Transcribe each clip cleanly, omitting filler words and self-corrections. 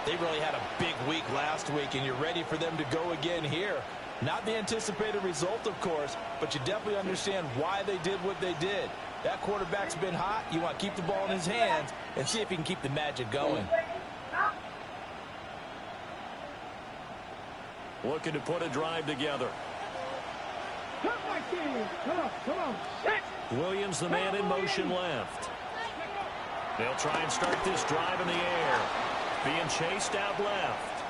They really had a big week last week, and you're ready for them to go again here. Not the anticipated result, of course, but you definitely understand why they did what they did. That quarterback's been hot. You want to keep the ball in his hands and see if he can keep the magic going. Looking to put a drive together. Come on. Williams, the man in motion left. They'll try and start this drive in the air. Being chased out left.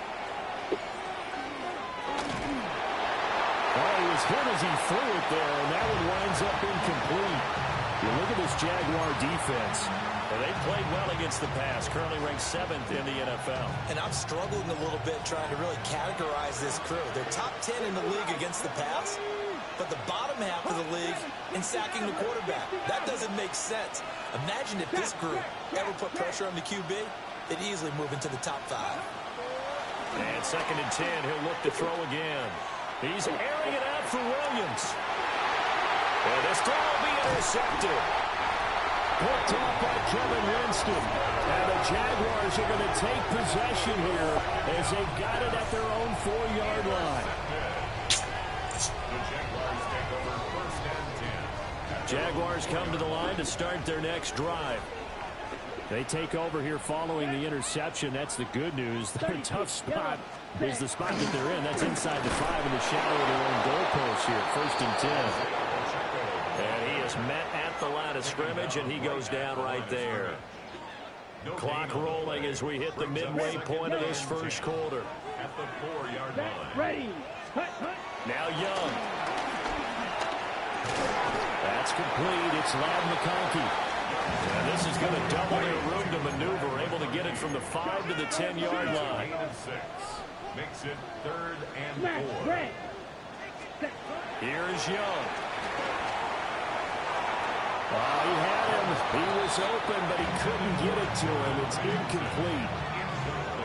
Oh, he was hit as he threw it there, and that one winds up incomplete. You look at this Jaguar defense. And they played well against the pass, currently ranked 7th in the NFL. And I'm struggling a little bit trying to really categorize this crew. They're top 10 in the league against the pass, but the bottom half of the league in sacking the quarterback. That doesn't make sense. Imagine if this group ever put pressure on the QB, they'd easily move into the top 5. And 2nd and 10, he'll look to throw again. He's airing it out for Williams. And this throw will be intercepted. Picked off by Kevin Winston. And the Jaguars are going to take possession here as they've got it at their own 4-yard line. Jaguars come to the line to start their next drive. They take over here following the interception. That's the good news. Their tough spot is the spot that they're in. That's inside the 5 in the shadow of their own goalpost here. 1st and 10. And he is met at the line of scrimmage, and he goes down right there. Clock rolling as we hit the midway point of this first quarter. At the 4-yard line. Ready. Now Young. That's complete. It's Ladd McConkey. And this is going to double their room to maneuver, able to get it from the 5 to the 10-yard line. Makes it 3rd and 4. Here's Young. He had him. He was open, but he couldn't get it to him. It's incomplete.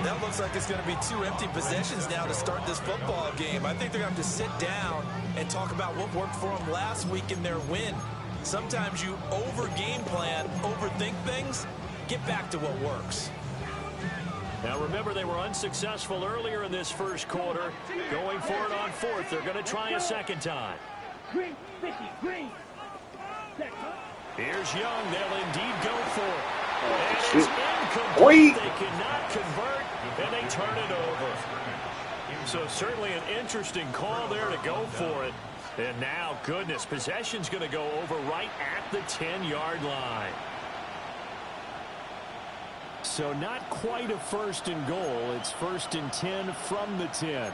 That looks like it's going to be 2 empty possessions now to start this football game. I think they're going to have to sit down and talk about what worked for them last week in their win. Sometimes you over-game plan, overthink things. Get back to what works. Now remember, they were unsuccessful earlier in this first quarter. Going for it on 4th. They're going to try a 2nd time. Here's Young. They'll indeed go for it. And it's incomplete. They cannot convert, and they turn it over. So certainly an interesting call there to go for it. And now, goodness, possession's going to go over right at the 10-yard line. So not quite a 1st and goal. It's 1st and 10 from the 10.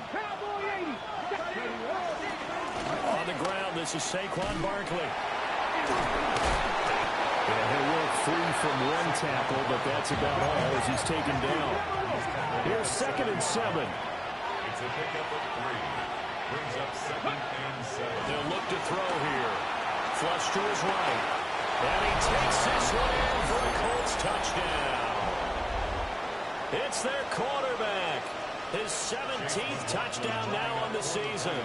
On the ground, this is Saquon Barkley. And he'll work free from one tackle, but that's about all as he's taken down. Here's 2nd and 7. It's a pickup of 3. Brings up 2nd and 7. They'll look to throw here. Flush to his right. And he takes this one in for the Colts touchdown. It's their quarterback. His 17th touchdown now on the season.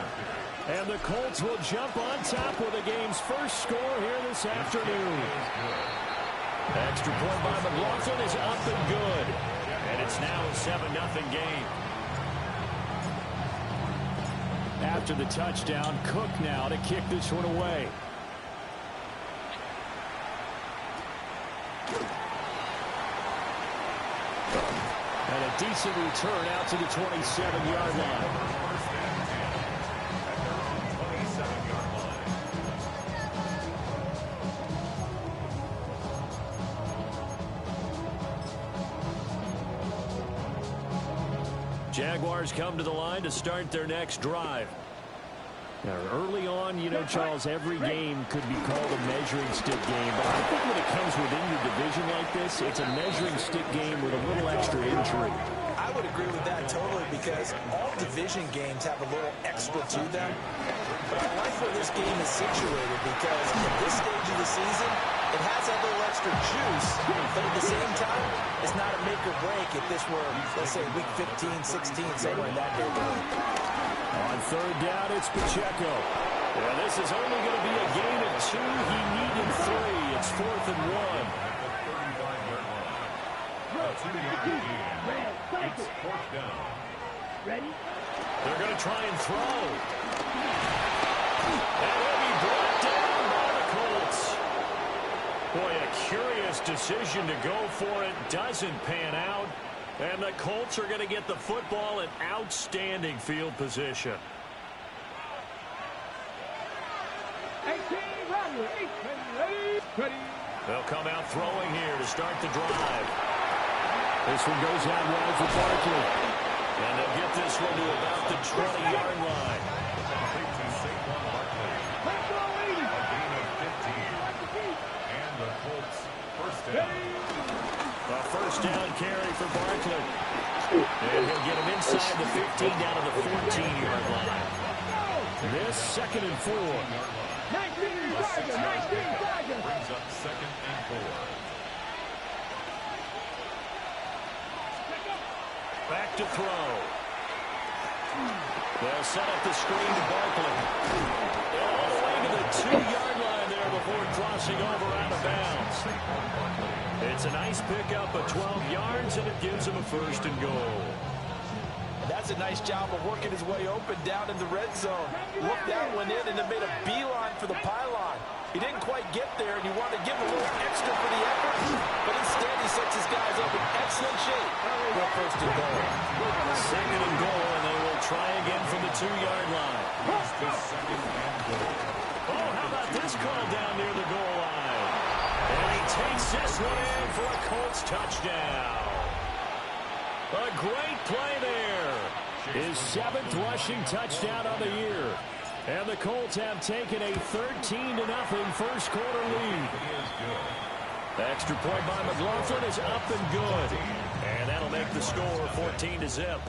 And the Colts will jump on top with the game's first score here this afternoon. Extra point by McLaughlin is up and good. And it's now a 7-0 game. After the touchdown, Cook now to kick this one away. And a decent return out to the 27-yard line. Jaguars come to the line to start their next drive. Now, early on, you know, Charles, every game could be called a measuring stick game. But I think when it comes within your division like this, it's a measuring stick game with a little extra intrigue. I would agree with that totally because all division games have a little extra to them. But I like where this game is situated because at this stage of the season, it has that little extra juice, but at the same time, it's not a make or break if this were, let's say, week 15, 16, somewhere in that neighborhood. On 3rd down, it's Pacheco. Well, this is only going to be a gain of 2. He needed 3. It's 4th and 1. It's fourth down. Ready? They're going to try and throw. And he'll be brought down by the Colts. Boy, a curious decision to go for it. Doesn't pan out. And the Colts are going to get the football in outstanding field position. 18, ready. They'll come out throwing here to start the drive. This one goes out wide for Barkley. And they'll get this one to about the 20-yard line. Complete to Saquon Barkley. A gain of 15. And the Colts first down. A first down carry for Barkley. And he'll get him inside the 15 down to the 14-yard line. This 2nd and 4. 19, Brings up 2nd and 4. Back to throw. They'll set up the screen to Barkley. All the way to the 2-yard line there before crossing over out of bounds. It's a nice pickup of 12 yards, and it gives him a 1st and goal. That's a nice job of working his way open down in the red zone. Looked that one in and then made a beeline for the pylon. He didn't quite get there, and you want to give him a little extra for the effort, but instead he sets his guys up in excellent shape for a 1st and goal. 2nd and goal, and they will try again from the 2-yard line. To 2nd and goal. Oh, how about this call down near the goal line? And he takes this one in for a Colts touchdown. A great play there. His 7th rushing touchdown of the year. And the Colts have taken a 13-0 first quarter lead. Extra point by McLaughlin is up and good. And that'll make the score 14-0.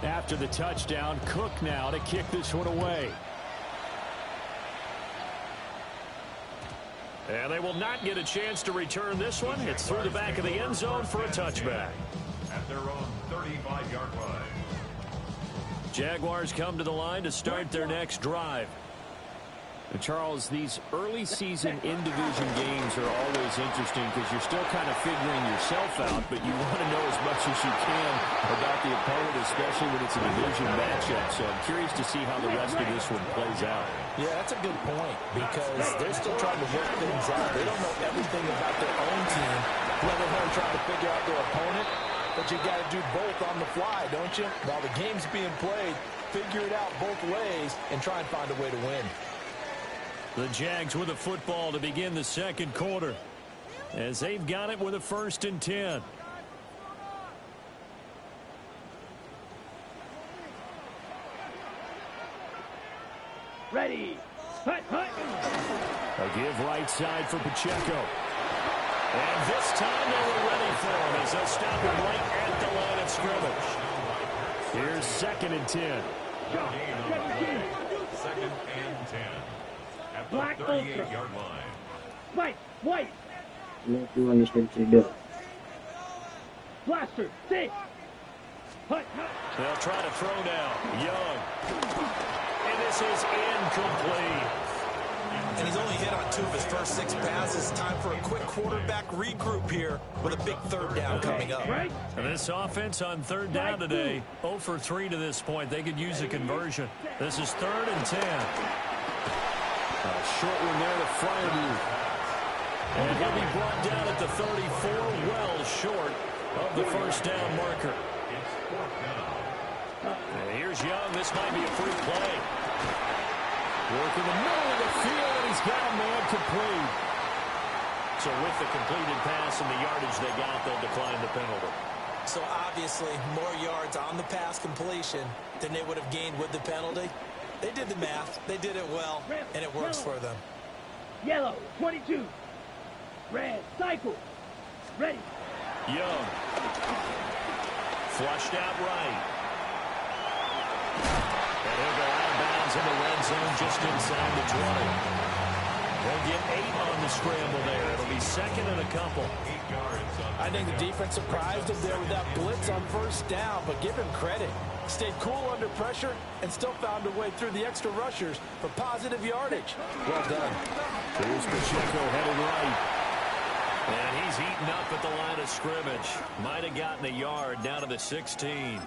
After the touchdown, Cook now to kick this one away. And they will not get a chance to return this one. It's through the back of the end zone for a touchback. At their own 35-yard line. Jaguars come to the line to start their next drive. And Charles, these early season in-division games are always interesting because you're still kind of figuring yourself out, but you want to know as much as you can about the opponent, especially when it's a division matchup. So I'm curious to see how the rest of this one plays out. Yeah, that's a good point because they're still trying to work things out. They don't know everything about their own team, let alone trying to figure out their opponent. But you got to do both on the fly, don't you? While the game's being played, figure it out both ways and try and find a way to win. The Jags with a football to begin the 2nd quarter as they've got it with a 1st and 10. Ready. Hut. A give right side for Pacheco. And this time they were ready for him as they'll stop him right at the line of scrimmage. Here's 2nd and 10. 2nd and 10. At the 38-yard line. White. Blaster. 6. Hut. They'll try to throw now. Young. And this is incomplete. And he's only hit on 2 of his first 6 passes. Time for a quick quarterback regroup here with a big 3rd down coming up. And this offense on 3rd down today, 0 for 3 to this point. They could use a conversion. This is 3rd and 10. A short one there to Freiermuth. And he'll be brought down at the 34, well short of the 1st down marker. And here's Young. This might be a free play. Work in the middle of the field, and he's got a man complete. So with the completed pass and the yardage they got, they'll decline the penalty. So obviously, more yards on the pass completion than they would have gained with the penalty. They did the math. They did it well, and it works for them. Yellow. 22. Red. Cycle. Ready. Young. Flushed out right. And he'll go out of bounds in the red zone just inside the 20. They'll get 8 on the scramble there. It'll be 2nd and a couple. 8 yards. I think the defense surprised him there with that blitz on 1st down, but give him credit. Stayed cool under pressure and still found a way through the extra rushers for positive yardage. Well done. Here's Pacheco headed right. And he's eaten up at the line of scrimmage. Might have gotten a yard down to the 16.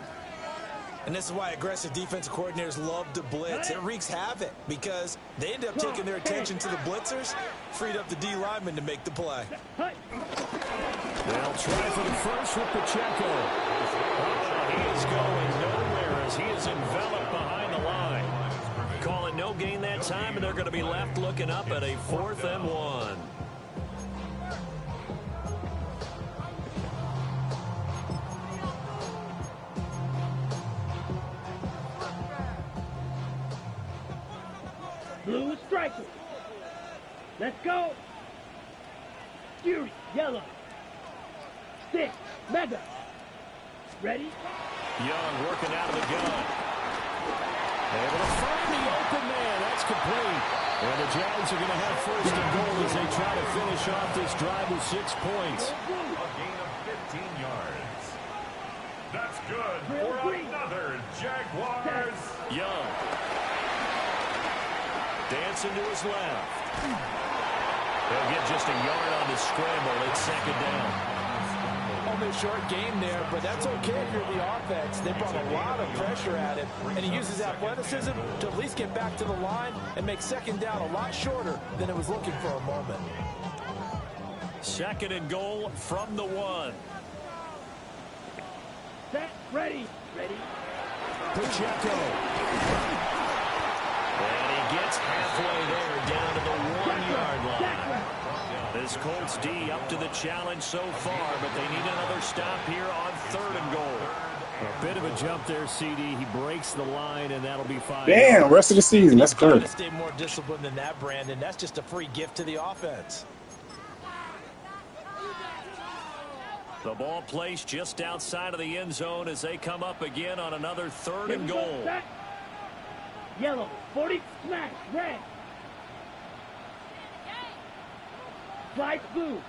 And this is why aggressive defensive coordinators love to blitz. It wreaks havoc because they end up taking their attention to the blitzers, freed up the D lineman to make the play. They'll try for the first with Pacheco. He is going nowhere as he is enveloped behind the line. Call it no gain that time, and they're going to be left looking up at a 4th and 1. Blue striker. Let's go. Fury, yellow. Stick, mega. Ready? Young working out of the gun. Able to find the open man. That's complete. And the Jags are going to have 1st and goal as they try to finish off this drive with 6 points. A gain of 15 yards. That's good for another Jaguars. Young. Dancing to his left. They'll get just a yard on the scramble. It's 2nd down. Only a short game there, but that's okay if you're the offense. They brought a lot of pressure at him, and he uses athleticism to at least get back to the line and make 2nd down a lot shorter than it was looking for a moment. 2nd and goal from the 1. Set, ready. Ready. Pacheco. And he gets halfway there down to the 1-yard line. This Colts D up to the challenge so far, but they need another stop here on 3rd and goal. A bit of a jump there, CD. He breaks the line, and that'll be 5. Damn, rest of the season. That's Trying clear. to stay more disciplined than that, Brandon. That's just a free gift to the offense. The ball placed just outside of the end zone as they come up again on another 3rd and goal. Set. Yellow, 40, smash, red. Slide blue.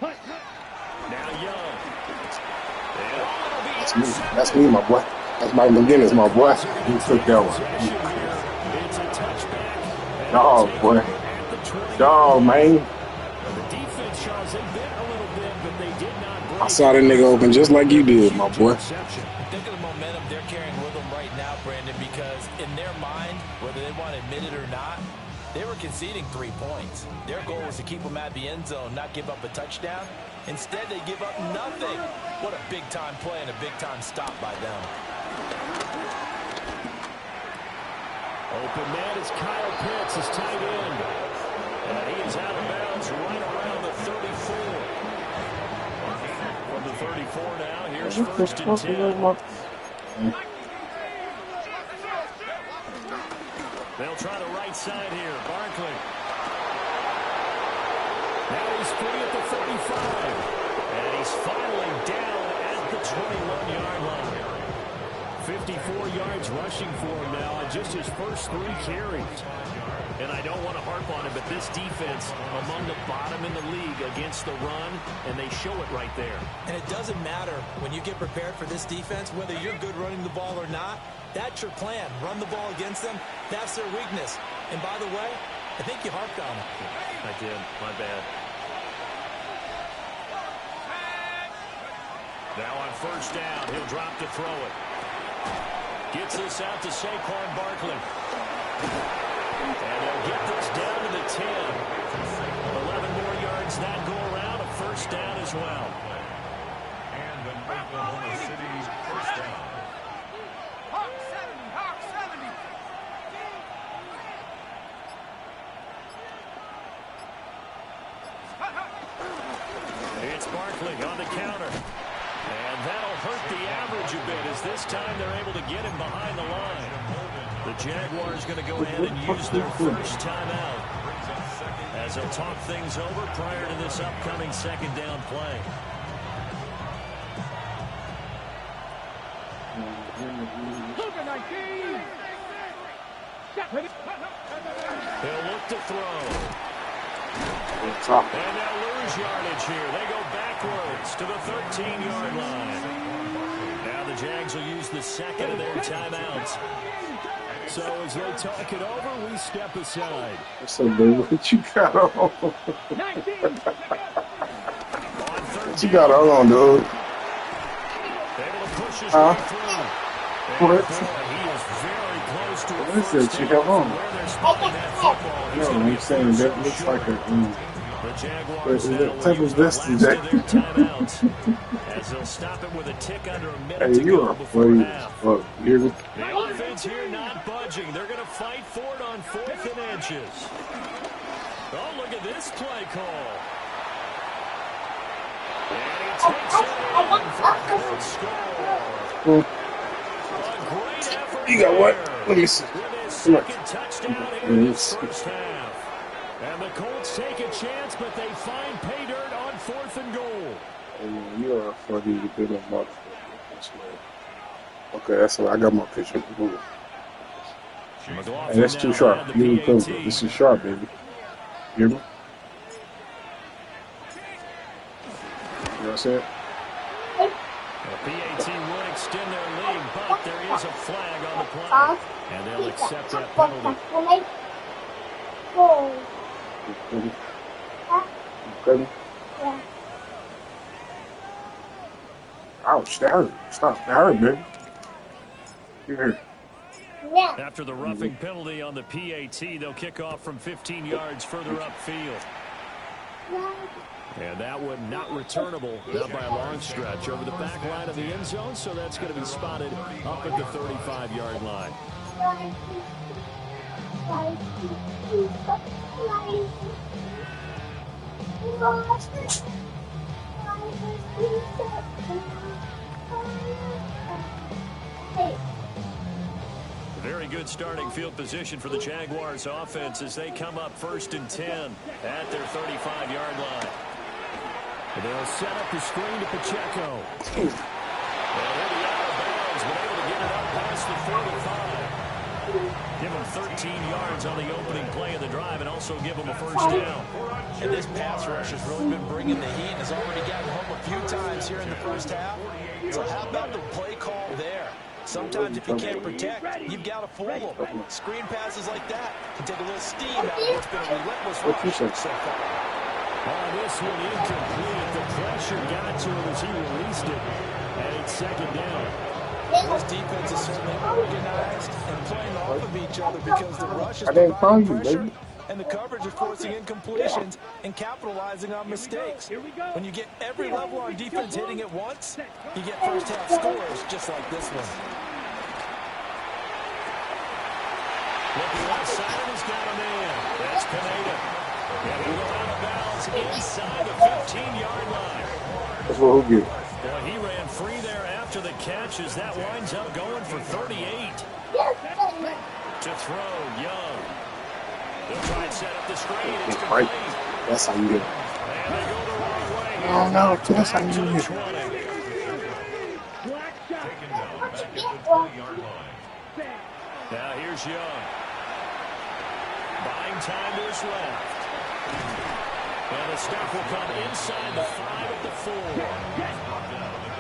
Hut, hut. Now Young. That's me, my boy. That's Mike McGinnis, my boy. He took that one. It's a touchback. Dog, boy. Dog, man. The defense, Charles, they bit a little bit, but they did not break. I saw that nigga open just like you did, my boy. Think of the momentum they're carrying with them right now, Brandon, because in their mind, whether they want to admit it or not, they were conceding 3 points. Their goal was to keep them at the end zone, not give up a touchdown. Instead, they give up nothing. What a big-time play and a big-time stop by them. Open man is Kyle Pitts, his tight end. And he is out of bounds right around the 34. From the 34 now, here's 1st and 10. They'll try the right side here. Barkley. Now he's free at the 35. And he's finally down at the 21-yard line. 54 yards rushing for him now on just his first 3 carries. And I don't want to harp on it, but this defense among the bottom in the league against the run, and they show it right there. And it doesn't matter when you get prepared for this defense, whether you're good running the ball or not. That's your plan. Run the ball against them. That's their weakness. And by the way, I think you harped on it. I did. My bad. Now on 1st down, he'll drop to throw it. Gets this out to Saquon Barkley. And they'll get this down to the 10. 11 more yards that go around. A 1st down as well. And an Oklahoma City 1st down. Hawk 70, Hawk 70. It's Barkley on the counter. And that'll hurt the average a bit as this time they're able to get him behind the line. The Jaguars going to go ahead and use their 1st timeout as they'll talk things over prior to this upcoming 2nd down play. Luka 19. They'll look to throw. Top. And they'll lose yardage here. They go backwards to the 13-yard line. Now the Jags will use the 2nd of their timeouts. So as they talk it over, we step aside. What's up, baby? What you got on? 19. What you got on, dude? Huh? What? What is that you have on? No, I'm saying that looks like a that type of vest is that? As they'll stop it with a tick under a minute Hey, to you go are before funny. half. Fuck, here's it. The offense here not budging. They're going to fight for it on 4th and inches. Oh, look at this play call. And he takes it in for a quick score. A great effort. You got what? there Let me see. with his second touchdown here in this first half. And the Colts take a chance, but they find pay dirt on 4th and goal. Oh, you are funny. You did a motherfucker. Okay, that's all. I got my picture. Hey, that's too sharp. You need to This is sharp, baby. You hear me? You know what I'm saying? The PAT would extend their lead, but there is a flag on the play. And they'll accept that penalty. Ready? Ready? Ouch, that hurt. Stop. That hurt, baby. You here. After the roughing penalty on the PAT, they'll kick off from 15 yards further upfield. And that one not returnable, not by a long stretch, over the back line of the end zone, so that's going to be spotted up at the 35-yard line. Very good starting field position for the Jaguars offense as they come up 1st and 10 at their 35-yard line. They'll set up the screen to Pacheco. And he'll be out of bounds, but able to get it up past the 45. Give him 13 yards on the opening play of the drive and also give him a first down. And this pass rush has really been bringing the heat and has already gotten home a few times here in the first half. So how about the play call there? Sometimes if you can't protect, you've got to fool them. Screen passes like that can take a little steam out of what's been a relentless rush so far. This one incomplete. The pressure got to him as he released it. And it's 2nd down. This defense is certainly organized and playing off of each other because the rush is I didn't call providing you, pressure baby. and the coverage is forcing incompletions and capitalizing on mistakes. When you get every level on defense hitting at once, you get first half scores just like this one. Looking left side, and he's got a man. That's Pineda. And he'll go out of bounds inside the 15-yard line. That's what he'll get. Well, he ran free there after the catch as that winds up going for 38. To throw, Young. They'll try and set up the screen. It's complete. That's how you get it. And they go the wrong way. Oh, no. That's how you To the get it. 20. Taken down back at the 20-yard line. Now here's Young. Buying time to his left. And the stop will come inside the 5 at the 4.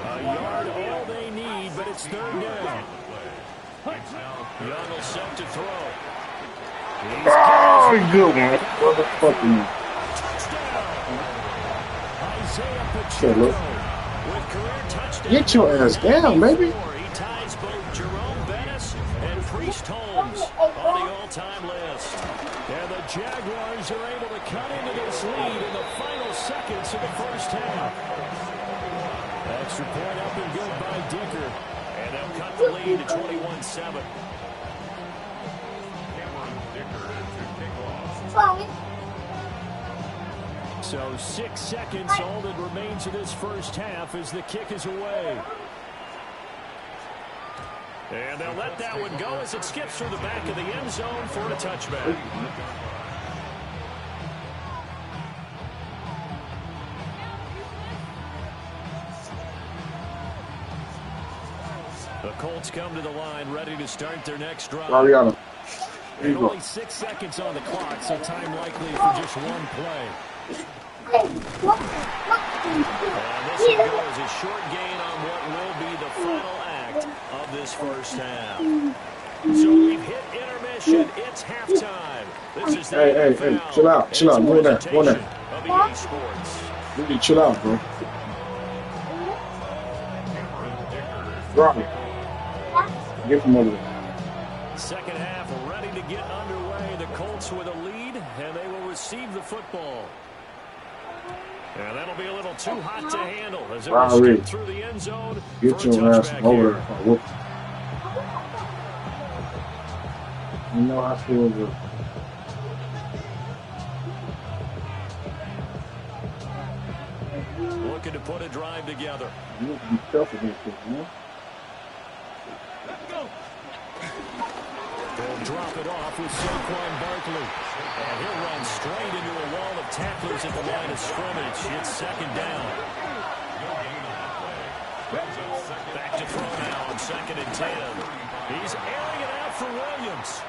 A yard all they need, but it's 3rd down. Young will set to throw. Oh, good one. Motherfucking. Isaiah Pacheco with career touchdown. Get your ass down, baby. He ties both Jerome Bettis and Priest Holmes on the all-time list. And the Jaguars are able to cut into this lead in the final seconds of the first half. Extra point up and good by Dicker. And they'll cut the lead to 21-7. So 6 seconds, all that remains of this first half as the kick is away. And they'll let that one go as it skips through the back of the end zone for a touchback. The Colts come to the line, ready to start their next drive. Mariano. There you And go. only 6 seconds on the clock, so time likely for just one play. And this will go as a short gain on what will be the final act of this first half. So we've hit intermission. It's halftime. This is the Hey, chill out. Go in there. of EA Sports. You need to chill out, bro. Drop it. Get from over there. Second half ready to get underway. The Colts with a lead, and they will receive the football. And that'll be a little too hot to handle as it will skip through the end zone. Get your ass over there. Whoop. You know I feel good. Looking to put a drive together. You have to be careful with this, man. They'll drop it off with Saquon Barkley. And he'll run straight into a wall of tacklers at the line of scrimmage. It's second down. Back to throw now on 2nd and 10. He's airing it out for Williams.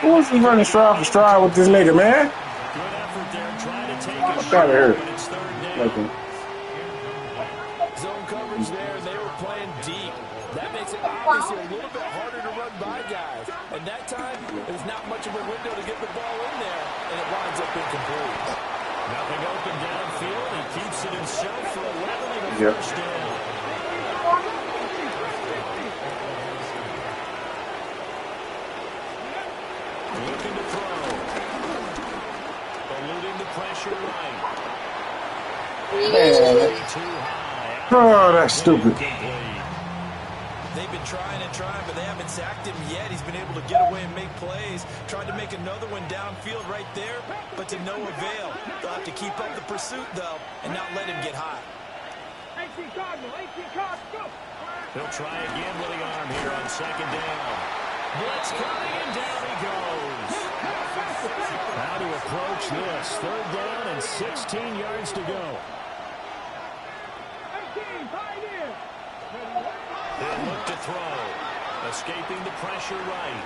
Who was he running stride for stride with this nigga, man? Good effort there, trying to take a shot here. But it's third down. Okay. Zone coverage there, and they were playing deep. That makes it obviously a little bit harder to run by guys. And that time, there's not much of a window to get the ball in there, and it winds up incomplete. Nothing open downfield. He keeps it himself for 11 and a first down. Looking to throw. Eluding the pressure right. Too high. Oh, that's stupid. They've been trying and trying, but they haven't sacked him yet. He's been able to get away and make plays. Tried to make another one downfield right there, but to no avail. They'll have to keep up the pursuit, though, and not let him get hot. 18 Cardinal, go! He'll try again with the arm here on 2nd down. Blitz coming, and down he goes. How to approach this? 3rd down and 16 yards to go. 18, 5 in. They'll look to throw. Escaping the pressure right.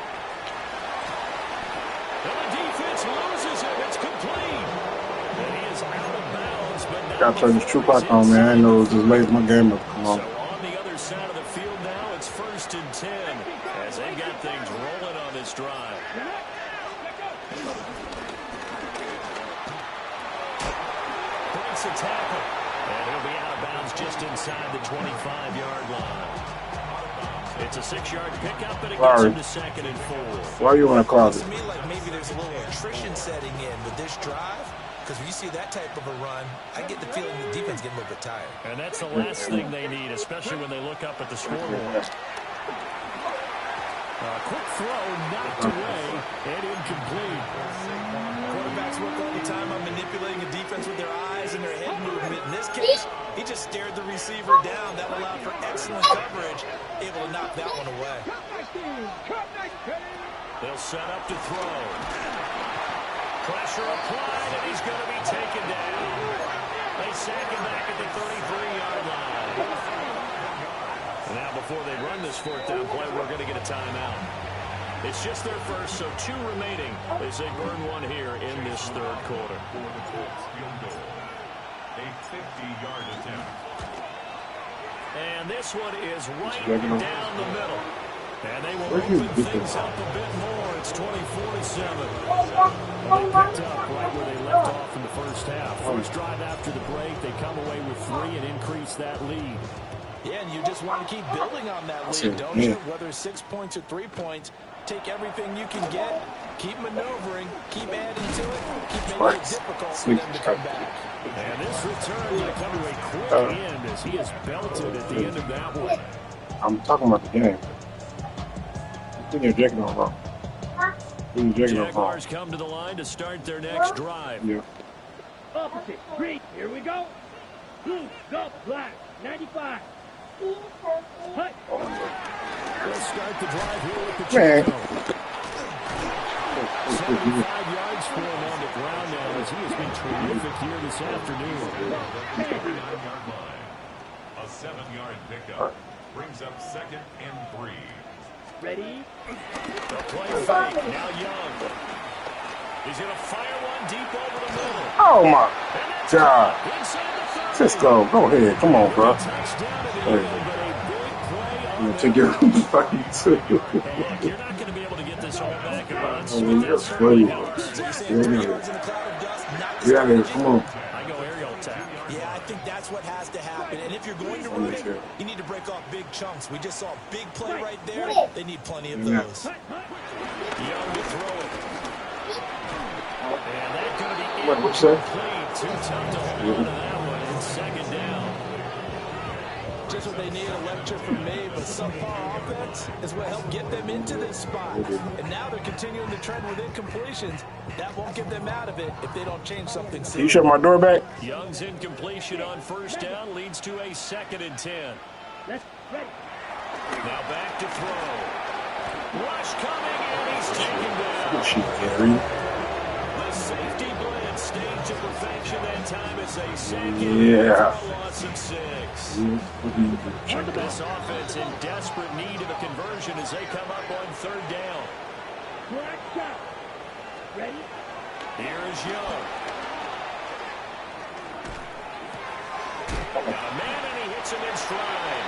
And the defense loses it. It's complete. And he is out of bounds, but now Gotta turn this true clock on, man. I know it was just late my game up. Come on. So on the other side of the field now, it's 1st and 10 as they got things rolling on this drive. Breaks a tackle. And he'll be out of bounds just inside the 25-yard line. It's a 6-yard pickup, but it gets him to 2nd and 4. Why you want to call it? To me, like maybe there's a little attrition setting in with this drive. Because when you see that type of a run, I get the feeling the defense getting a little bit tired. And that's the last thing they need, especially when they look up at the scoreboard. Quick throw, knocked away, and incomplete. Quarterbacks work all the time on manipulating a defense with their eyes and their head movement. In this case, he just stared the receiver down. That allowed for excellent coverage, able to knock that one away. They'll set up to throw. Pressure applied, and he's going to be taken down. They sack him back at the 33-yard line. Now, before they run this 4th down play, we're going to get a timeout. It's just their first, so 2 remaining as they burn one here in this 3rd quarter. For the Colts field goal, a 50-yard attempt. And this one is right down the middle. And they will open things up a bit more. It's 24-7. Well, they picked up right where they left off in the first half. First drive after the break, they come away with 3 and increase that lead. Yeah, and you just want to keep building on that lead, don't you? Whether it's 6 points or 3 points, take everything you can get, keep maneuvering, keep adding to it, keep making it difficult for them to come back. And this return will come to a quick end as he is belted at the end of that one. I'm talking about the game. Put your jacket on, bro. Put your jacket on, bro. Jaguars come to the line to start their next drive. Yeah. Opposite, green, here we go. Blue, go, black, 95. Hut. They'll start the drive here with the Man. Chico. 75 yards for him on the ground now as he has been terrific here this afternoon. 9-yard line. A 7-yard pickup brings up 2nd and 3. Ready? The play fake. Now Young. He's going to fire one deep over the middle. Oh my God. Inside the 30. Cisco, go ahead. Come on, bro. Touchdown to the end, but a big play gonna take your fucking two. Heck, you're not going to be able to get this all back at once. Oh, you're funny. Get out of here, come on. I go aerial attack. Yeah, I think that's what has to happen. And if you're going to run it, you need to break off big chunks. We just saw a big play right there. They need plenty of those. Young to throw it. And that's going to be What you say? too tough to hold on to that one. And second down. Just what they need, a lecture from me, but subpar offense is what helped get them into this spot. And now they're continuing the trend with incompletions. That won't get them out of it if they don't change something soon. Can you shut my door back? Young's incompletion on first down leads to a 2nd and 10. Let's ready. Now back to throw. Rush coming, and he's taken down. Good shit, Gary. The safety blitz staged to perfection that time as a second Yeah. for a loss of 6. One of the best offense in desperate need of a conversion as they come up on 3rd down. Black shot. Ready? Here is Young. Got a man, and he hits him in stride.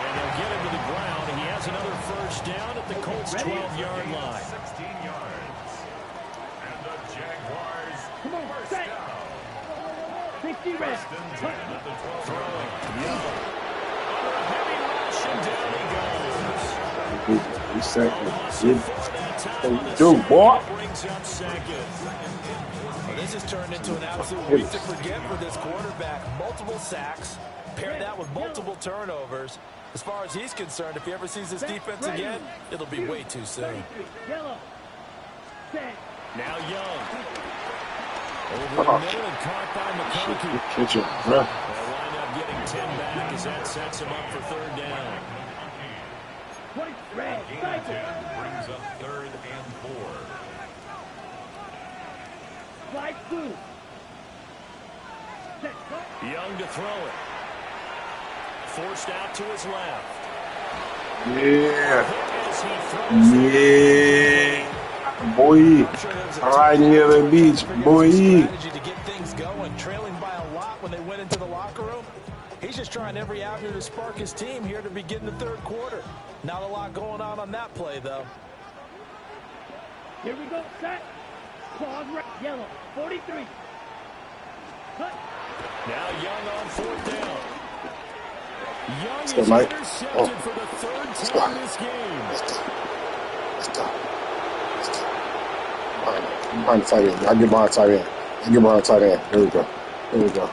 And they'll get him to the ground, and he has another first down at the Colts' 12-yard line. 16 yards. And the Jaguars Come on, first set. down. 60 red. First and 10 at the 12-yard line. Young. On a heavy rush, and down he goes. Reset. Loss Good. of 4 that time on the Do, second. boy. Brings up 2nd. Well, this has turned into an absolute week to forget for this quarterback. Multiple sacks, pair that with multiple turnovers. As far as he's concerned, if he ever sees this defense again, it'll be way too soon. Yellow. Set. Now Young. Over the middle and caught by McConkey. Catch your breath. They'll wind up getting 10 back as that sets him up for 3rd down. Point red. Gain of Cycle. 10 brings up 3rd and 4. Slide through. Set. Young to throw it. Forced out to his left. Yeah. As he throws it. Yeah. Boy. All right, near the beach, boy. Strategy to get things going, trailing by a lot when they went into the locker room. He's just trying every avenue to spark his team here to begin the 3rd quarter. Not a lot going on that play, though. Here we go. Set. Claws right. Yellow. 43. Cut. Now Young on 4th down. Young is go, Mike. intercepted for the 3rd time this game. Let's go. Behind the tight end. I'll get behind the tight end. I'll get behind the tight end. There we go. There we go.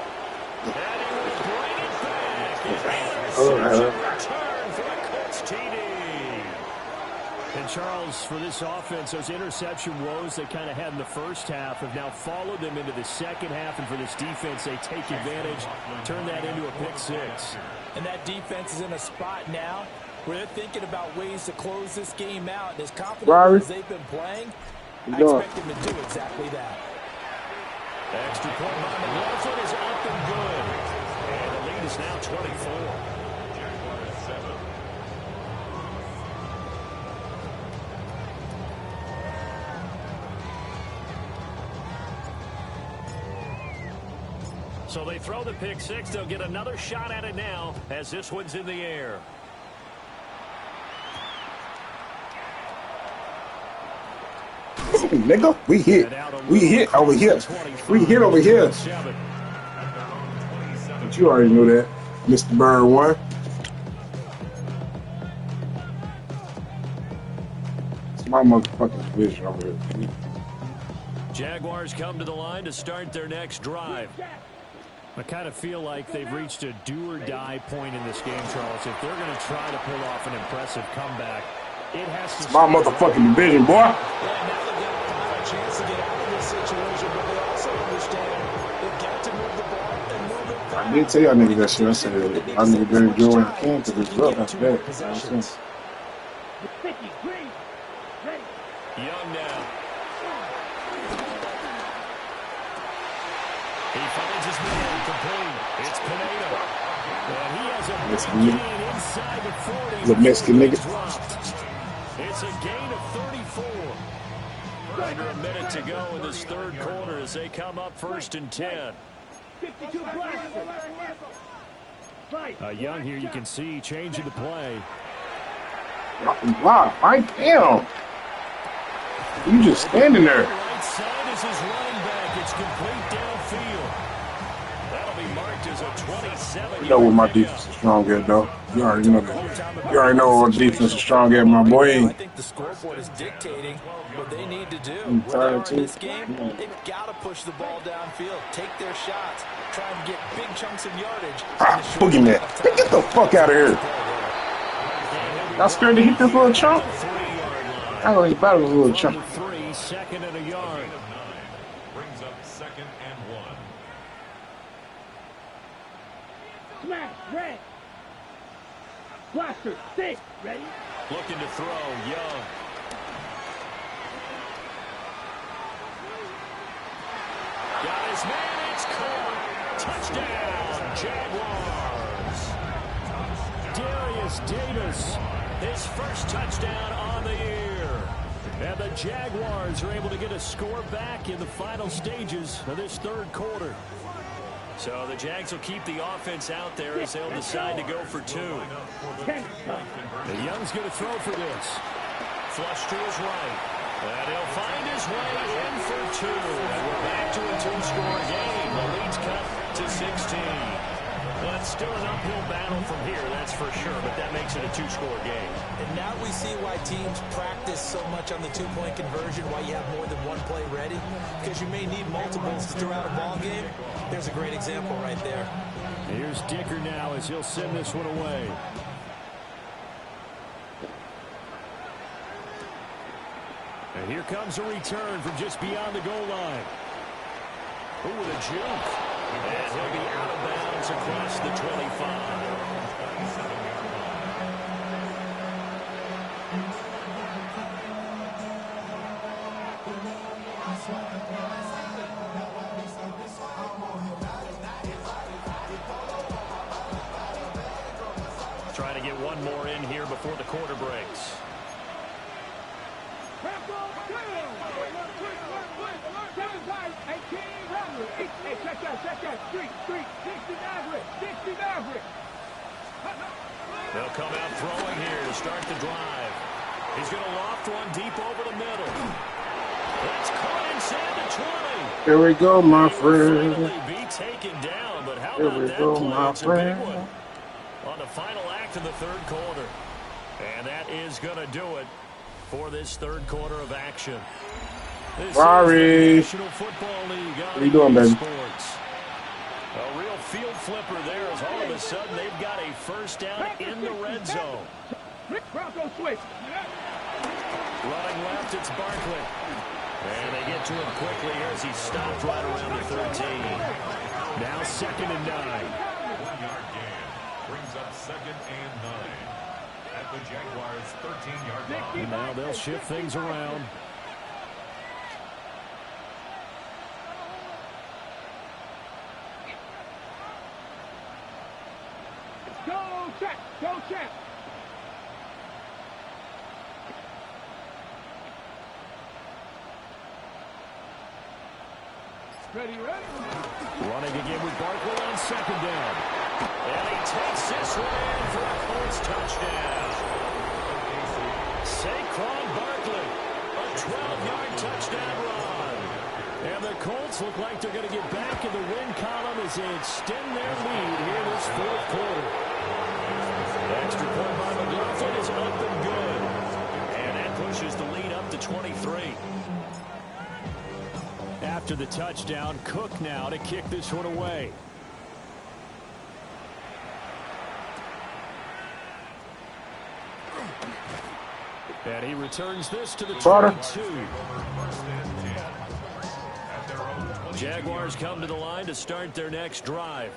And he will bring it back. An Oh, interception return for the Colts TD. And Charles, for this offense, those interception woes they kind of had in the first half have now followed them into the second half. And for this defense, they take advantage, turn that into a pick 6. And that defense is in a spot now where they're thinking about ways to close this game out. And as confident as they've been playing, I expect them to do exactly that. Extra point by McLaughlin is up and good. And the lead is now 24. Jaguars 7. So they throw the pick 6. They'll get another shot at it now as this one's in the air. Ooh, nigga, we hit. We hit over here. We hit over here. But you already know that, Mr. Burn 1. It's my motherfucking division over here. Jaguars come to the line to start their next drive. I kind of feel like they've reached a do-or-die point in this game, Charles. If they're going to try to pull off an impressive comeback, it has to... It's my motherfucking division, boy. Yeah, now they've got a final chance to get out of this situation, but they also understand they've got to move the ball and move it fast. I did tell y'all niggas that shit. I said, I need to better do what I can because it's rough after that. You know what I'm saying? 50. Green. Ready. Young now. He finds his man complete. It's Pineda. And he has a big gain inside the 40. Little Mexican nigga. It's a gain of 34. Under a minute to go in this 3rd quarter as they come up 1st and 10. 52 black. Black. Young here, you can see, changing the play. Block, right down. You just standing there. Right side is his running back. It's complete downfield. That'll be marked as a 27. You know what my defense is strong at, though. You already know that. You already know what defense is strong at, my boy. I think the scoreboard is dictating what they need to do. When they are in this game, they've got to push the ball downfield, take their shots, try and get big chunks of yardage. Boogeyman, get the fuck out of here. Y'all scared to hit this little chunk? I don't think about it was a little chunk. 3, second and a yard. Brings up 2nd and 1. Smash, red. Blaster, 6, ready? Looking to throw, Young. Got his man, it's caught. Touchdown, Jaguars. Darius Davis, his first touchdown on the year. And the Jaguars are able to get a score back in the final stages of this third quarter. So the Jags will keep the offense out there as they'll decide to go for 2. The Young's going to throw for this. Flush to his right. And he'll find his way in for 2. And we're back to a 2-score game. The lead's cut to 16. Well, it's still an uphill battle from here, that's for sure, but that makes it a 2-score game. And now we see why teams practice so much on the 2-point conversion, why you have more than one play ready, because you may need multiples throughout a ball game. There's a great example right there. Here's Dicker now as he'll send this one away. And here comes a return from just beyond the goal line. Ooh, with a juke. And he'll be out of bounds across the 25. Trying to get one more in here before the quarter breaks. They'll come out throwing here to start the drive. He's going to loft one deep over the middle. That's caught inside the 20. Here we go, my friend. Be taken down, but how Here about we that go, play? my It's a big friend. one on the final act of the third quarter. And that is going to do it for this third quarter of action. This Sorry. is the National Football League. What are you doing, baby? Sports. A real field flipper there as all of a sudden they've got a first down in the red zone. Bronco switch. Running left, it's Barkley. And they get to him quickly here as he stopped right around the 13. Now 2nd and 9. 1-yard gain. Brings up 2nd and 9. At the Jaguars' 13-yard line. And now they'll shift things around. Go check. Go check. Ready, ready. Running again with Barkley on 2nd down. And he takes this one in for a Colts touchdown. Saquon Barkley, a 12-yard touchdown run. And the Colts look like they're going to get back in the win column as they extend their lead here this fourth quarter. Extra point by McLaughlin is up and good. And that pushes the lead up to 23. After the touchdown, Cook now to kick this one away. And he returns this to the 22. Jaguars come to the line to start their next drive.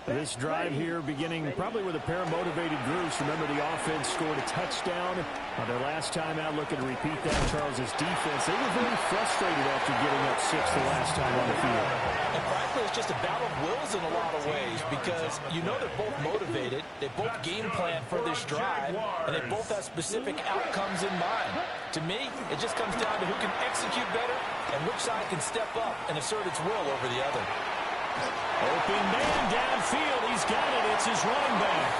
This drive here beginning probably with a pair of motivated groups. Remember, the offense scored a touchdown on their last time out. Looking to repeat that. Charles's defense, they were very frustrated after getting up 6 the last time on the field. And frankly, it's just a battle of wills in a lot of ways because you know they're both motivated, they both game plan for this drive, and they both have specific outcomes in mind. To me, it just comes down to who can execute better and which side can step up and assert its will over the other. Open man downfield. He's got it. It's his running back.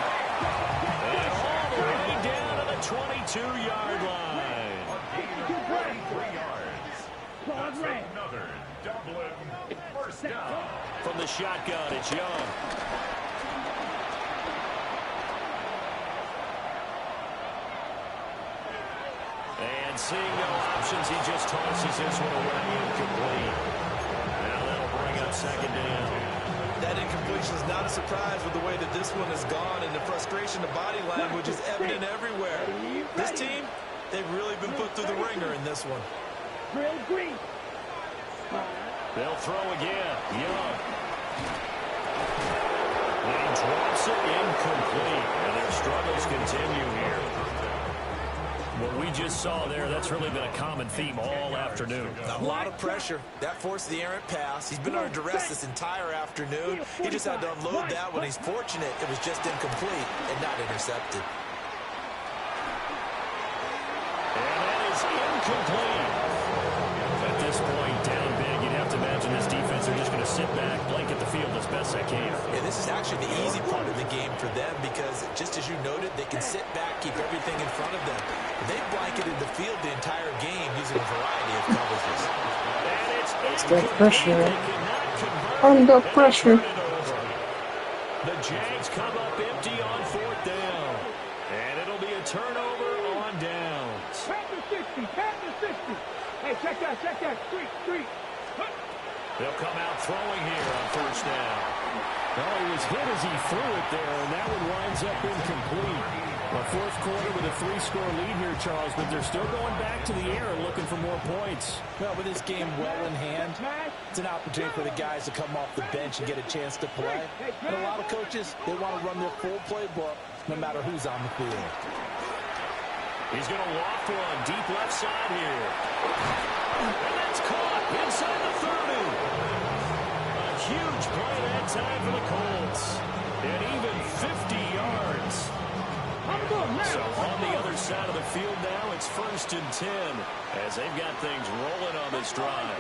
And all the way down to the 22-yard line. A gain of 33 yards. That's another Dublin first down. From the shotgun, it's Young. And seeing no options, he just tosses this one away, incomplete. Now that'll bring up second down. That incompletion is not a surprise with the way that this one has gone, and the frustration of body language is evident everywhere. This team, they've really been put through the ringer in this one. Green. They'll throw again. Young. And he drops it incomplete. And their struggles continue here. What we just saw there, that's really been a common theme all afternoon. A lot of pressure. That forced the errant pass. He's been under duress this entire afternoon. He just had to unload that one. He's fortunate it was just incomplete and not intercepted. And that is incomplete. At this point, down big, you'd have to imagine this defense are just going to sit back, blanket the field as best they can. And this is actually the easy part of the game for them because, just as you noted, they can sit back, keep everything in front of them. They've blanketed the field the entire game using a variety of coverages. And it's That pressure. They cannot convert. Under pressure. The Jags come up empty on fourth down. And it'll be a turnover on downs. Pat the 60. Pat the 60. Hey, check that. Three. They'll come out throwing here on first down. Well, he was hit as he threw it there, and that one winds up incomplete. A fourth quarter with a 3-score lead here, Charles, but they're still going back to the air and looking for more points. Well, with this game well in hand, it's an opportunity for the guys to come off the bench and get a chance to play. And a lot of coaches, they want to run their full playbook no matter who's on the field. He's going to loft one deep left side here. And that's caught inside the 30. A huge play that time for the Colts. And even 50 yards. So on the other side of the field now, it's 1st and 10 as they've got things rolling on this drive.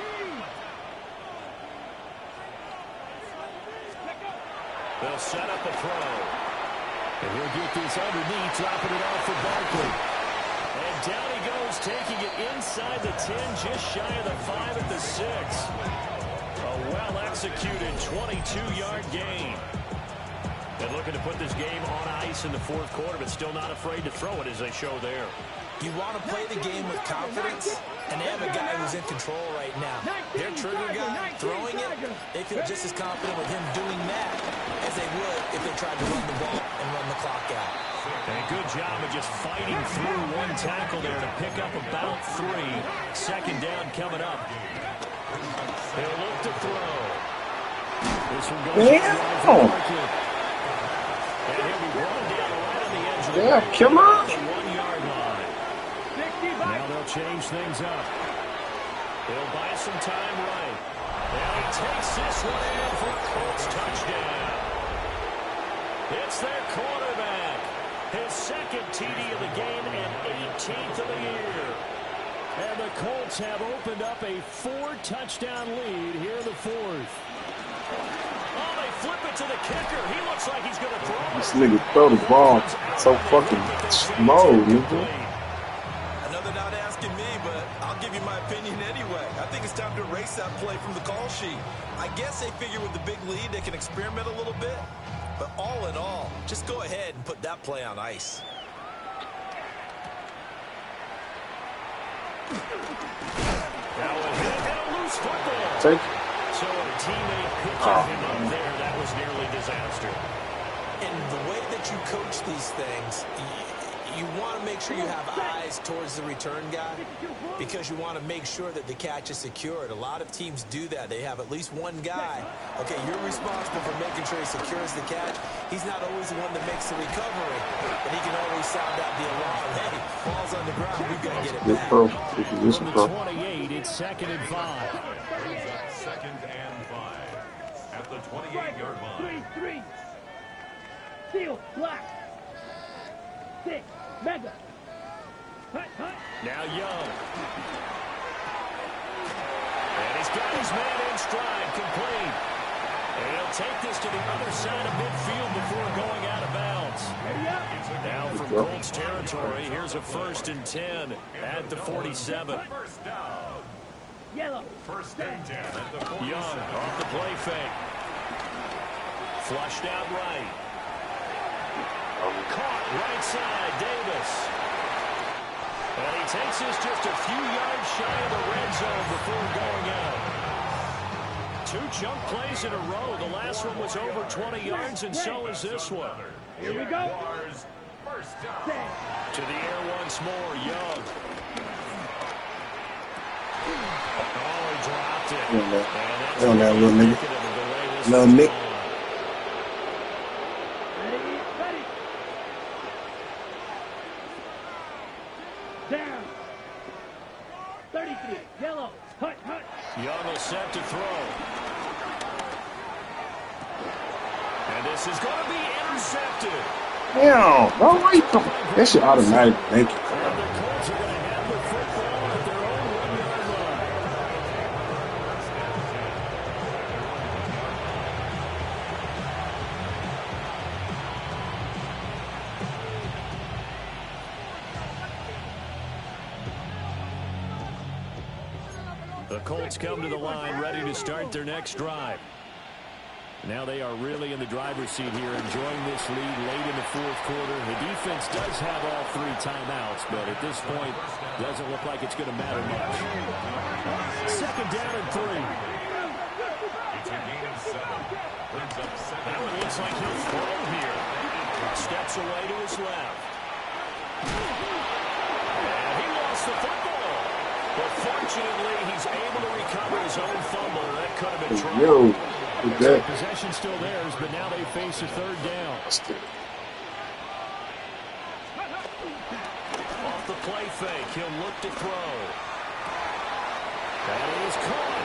They'll set up a throw. And he'll get this underneath, dropping it off for Barkley. And down he goes, taking it inside the 10, just shy of the 5 at the 6. A well-executed 22-yard gain. And looking to put this game on ice in the fourth quarter, but still not afraid to throw it as they show there. You want to play the game with confidence, and they have a guy who's in control right now. Their trigger guy throwing it, they feel just as confident with him doing that as they would if they tried to run the ball and run the clock out. And a good job of just fighting through one tackle there to pick up about 3. Second down coming up. They'll look to throw. This one goes And he'll be run down right on the edge of the Yeah, come on. 1-yard line. Now they'll change things up. They'll buy some time right. And he takes this one in for a Colts touchdown. It's their quarterback. His second TD of the game and 18th of the year. And the Colts have opened up a 4-touchdown lead here in the fourth. Oh, they flip it to the kicker. He looks like he's going to throw it. This nigga throw the ball so fucking slow, nigga. Another not asking me, but I'll give you my opinion anyway. I think it's time to erase that play from the call sheet. I guess they figure with the big lead they can experiment a little bit. But all in all, just go ahead and put that play on ice. Now a hit and a loose football. Take. So a teammate pitches him up there. That was nearly disaster. And the way that you coach these things, you want to make sure you have eyes towards the return guy because you want to make sure that the catch is secured. A lot of teams do that. They have at least one guy. Okay, you're responsible for making sure he secures the catch. He's not always the one that makes the recovery, but he can always sound out the alarm. Hey, ball's on the ground. We've got to get it This back. pro. This From the pro. 28, it's 2nd and 5. Brings up 2nd and 5 at the 28-yard line. 3. Seal. Black. 6. Mega. Hut. Now Young. And he's got his man in stride, complete. And he'll take this to the other side of midfield before going bro. Colts territory. Here's a 1st and 10 at the 47. Yellow. 1st and 10 at the 47. Young off the play fake. Flushed out right. Caught right side, Davis. And he takes this just a few yards shy of the red zone before going out. 2 chunk plays in a row. The last one was over 20 yards, and so is this one. Here we go. To the air once more, Young. Oh, he dropped it. They on that little nigga. Little Nick. Ready. Down. 33. Yellow. Hut. Young will set to throw. And this is going to be intercepted. Damn, bro, why you come? That shit automatic. Thank you. And the Colts are going to have the football at their own 1-yard line. The Colts come to the line, ready to start their next drive. Now they are really in the driver's seat here, enjoying this lead late in the 4th quarter. The defense does have all 3 timeouts, but at this point, doesn't look like it's going to matter much. 2nd down and 3. It's a gain of 7. Brings up 7. Now it looks like he'll throw here. Steps away to his left. And he lost the football. But fortunately, he's able to recover his own fumble. That could have been trouble. Yo. So possession still theirs, but now they face a 3rd down. Off the play fake, he'll look to throw. That is caught.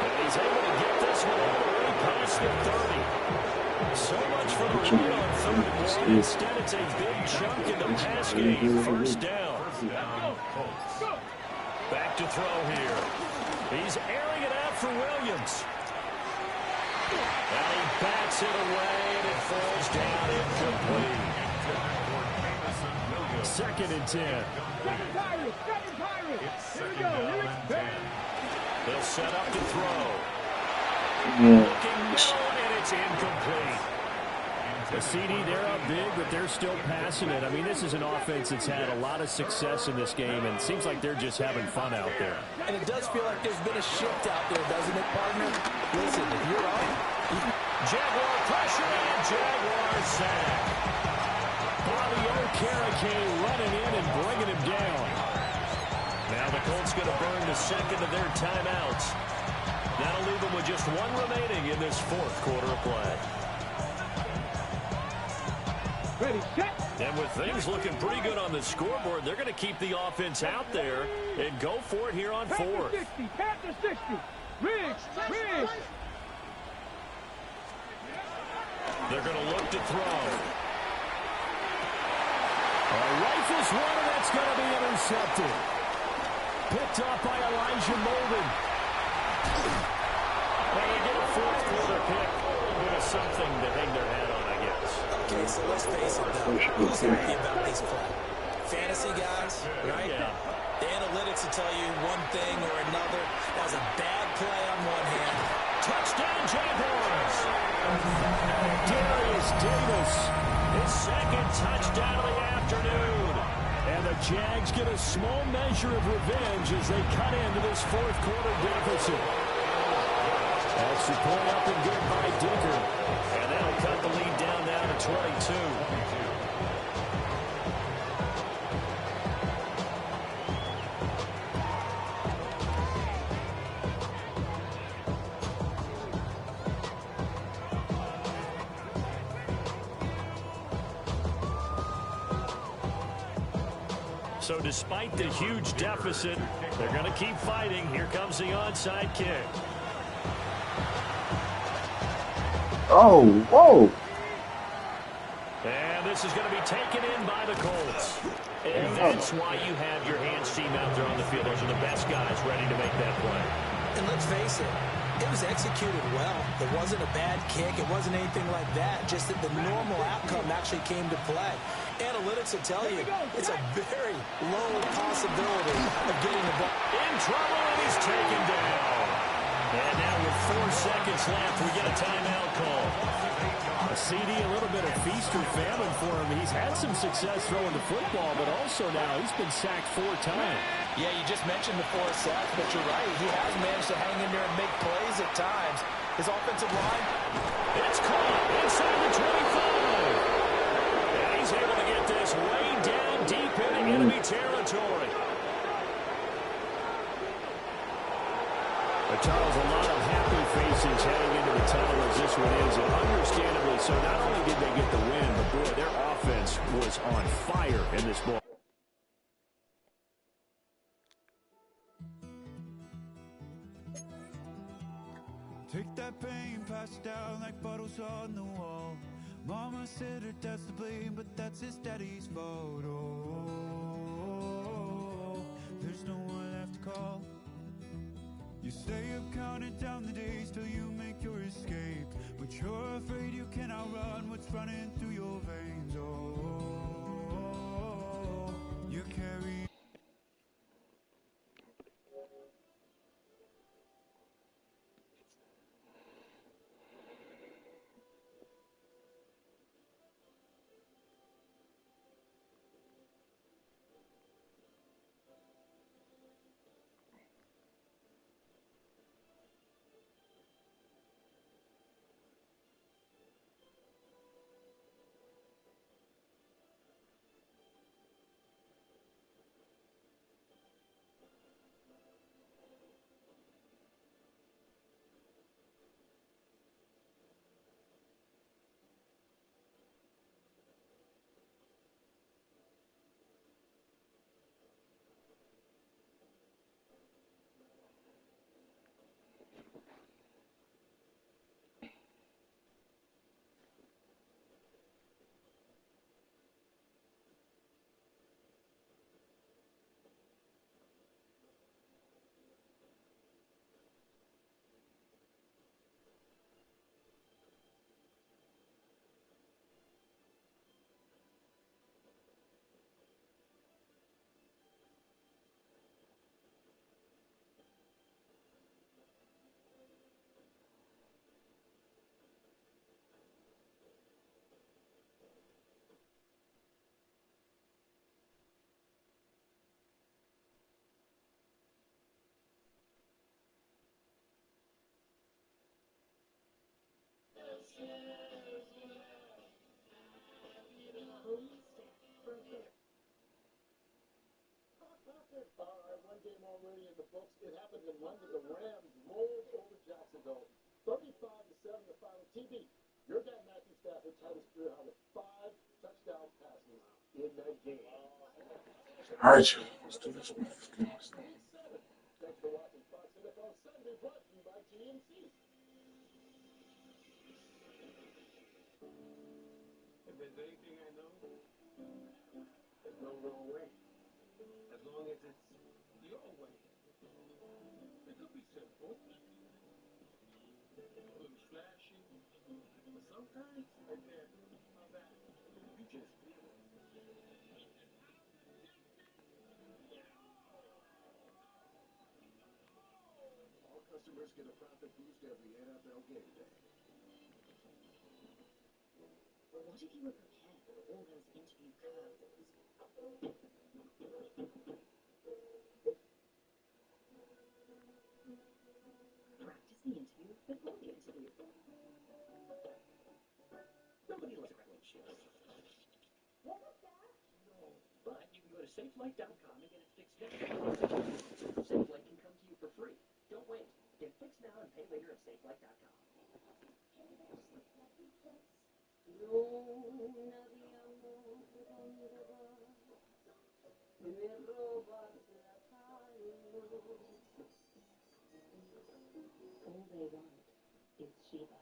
And he's able to get this one all the way past the 30. So much for the lead on 3rd and 1. Instead, it's a big chunk in the pass game. 1st down. Back to throw here. He's airing it out for Williams. And he bats it away, and it falls down incomplete. 2nd and 10. Second Pirates. Here we go. They'll set up to throw. Looking middle, and it's incomplete. The CD, they're up big, but they're still passing it. I mean, this is an offense that's had a lot of success in this game, and it seems like they're just having fun out there. And it does feel like there's been a shift out there, doesn't it, partner? Listen, if you're up, Jaguar pressure, and Jaguar sack. Bobby Okereke running in and bringing him down. Now the Colts going to burn the 2nd of their timeouts. That'll leave them with just 1 remaining in this 4th quarter of play. Ready, set. And with things looking pretty good on the scoreboard, they're going to keep the offense out there and go for it here on 4th. Panther 60. Ridge. They're going to look to throw. Rifles one, and that's going to be intercepted. Picked up by Elijah Molden. Well, they get a 4th quarter pick. A bit of something to hang their hat on, I guess. okay, so let's face it now. Who's happy about this play? Fantasy guys, right? Yeah. The analytics will tell you one thing or another. That was a bad play on one hand. Touchdown, Jaguars. Darius Davis, his 2nd touchdown of the afternoon. And the Jags get a small measure of revenge as they cut into this 4th quarter deficit. Extra point up and good by Dicker. And that'll cut the lead down now to 22. So despite the huge deficit, they're going to keep fighting. Here comes the onside kick. Oh, whoa. And this is going to be taken in by the Colts. And that's why you have your hands team out there on the field. Those are the best guys ready to make that play. And let's face it, It was executed well. It wasn't a bad kick. It wasn't anything like that. Just that the normal outcome actually came to play. Analytics will tell you it's a very low possibility of getting the ball. In trouble, and he's taken down. And now with 4 seconds left, we get a timeout call. A CD, a little bit of feast or famine for him. He's had some success throwing the football, but also now he's been sacked 4 times. Yeah, you just mentioned the 4 sacks, but you're right. He has managed to hang in there and make plays at times. His offensive line, it's caught inside the 25. And he's able to get this way down deep into enemy territory. But Charles, a lot of happy faces heading into the tunnel as this one is, and understandably so. Not only did they get the win, but boy, their offense was on fire in this ball. Take that pain, pass it down like bottles on the wall. Mama said her dad's to blame, but that's his daddy's fault. Oh, there's no one left to call. You stay up counting down the days till you make your escape, but you're afraid you can outrun what's running through your veins. Oh, you carry. One game already in the books. It happened in London. The Rams rolled over Jacksonville, 35-7 the final. TB, your guy Matthew Stafford tied his career high with 5 touchdown passes in that game. All right, let's do this one. Thanks for watching Fox NFL Sunday, brought to you by GMC. If there's anything I know, there's no wrong way. As long as it's your way. It could be simple, a little flashy, but sometimes, right there, how that, you just feel it. All customers get a profit boost every NFL game day. Well, what if you were prepared for all those interview curveballs? Practice the interview before the interview. Nobody likes a clean sheet. What was that? No. But you can go to SafeLight.com and get it fixed now. SafeLight can come to you for free. Don't wait. Get fixed now and pay later at SafeLight.com. Luna de amor, ¿dónde vas? Me robas la calma. All they want is Shiva.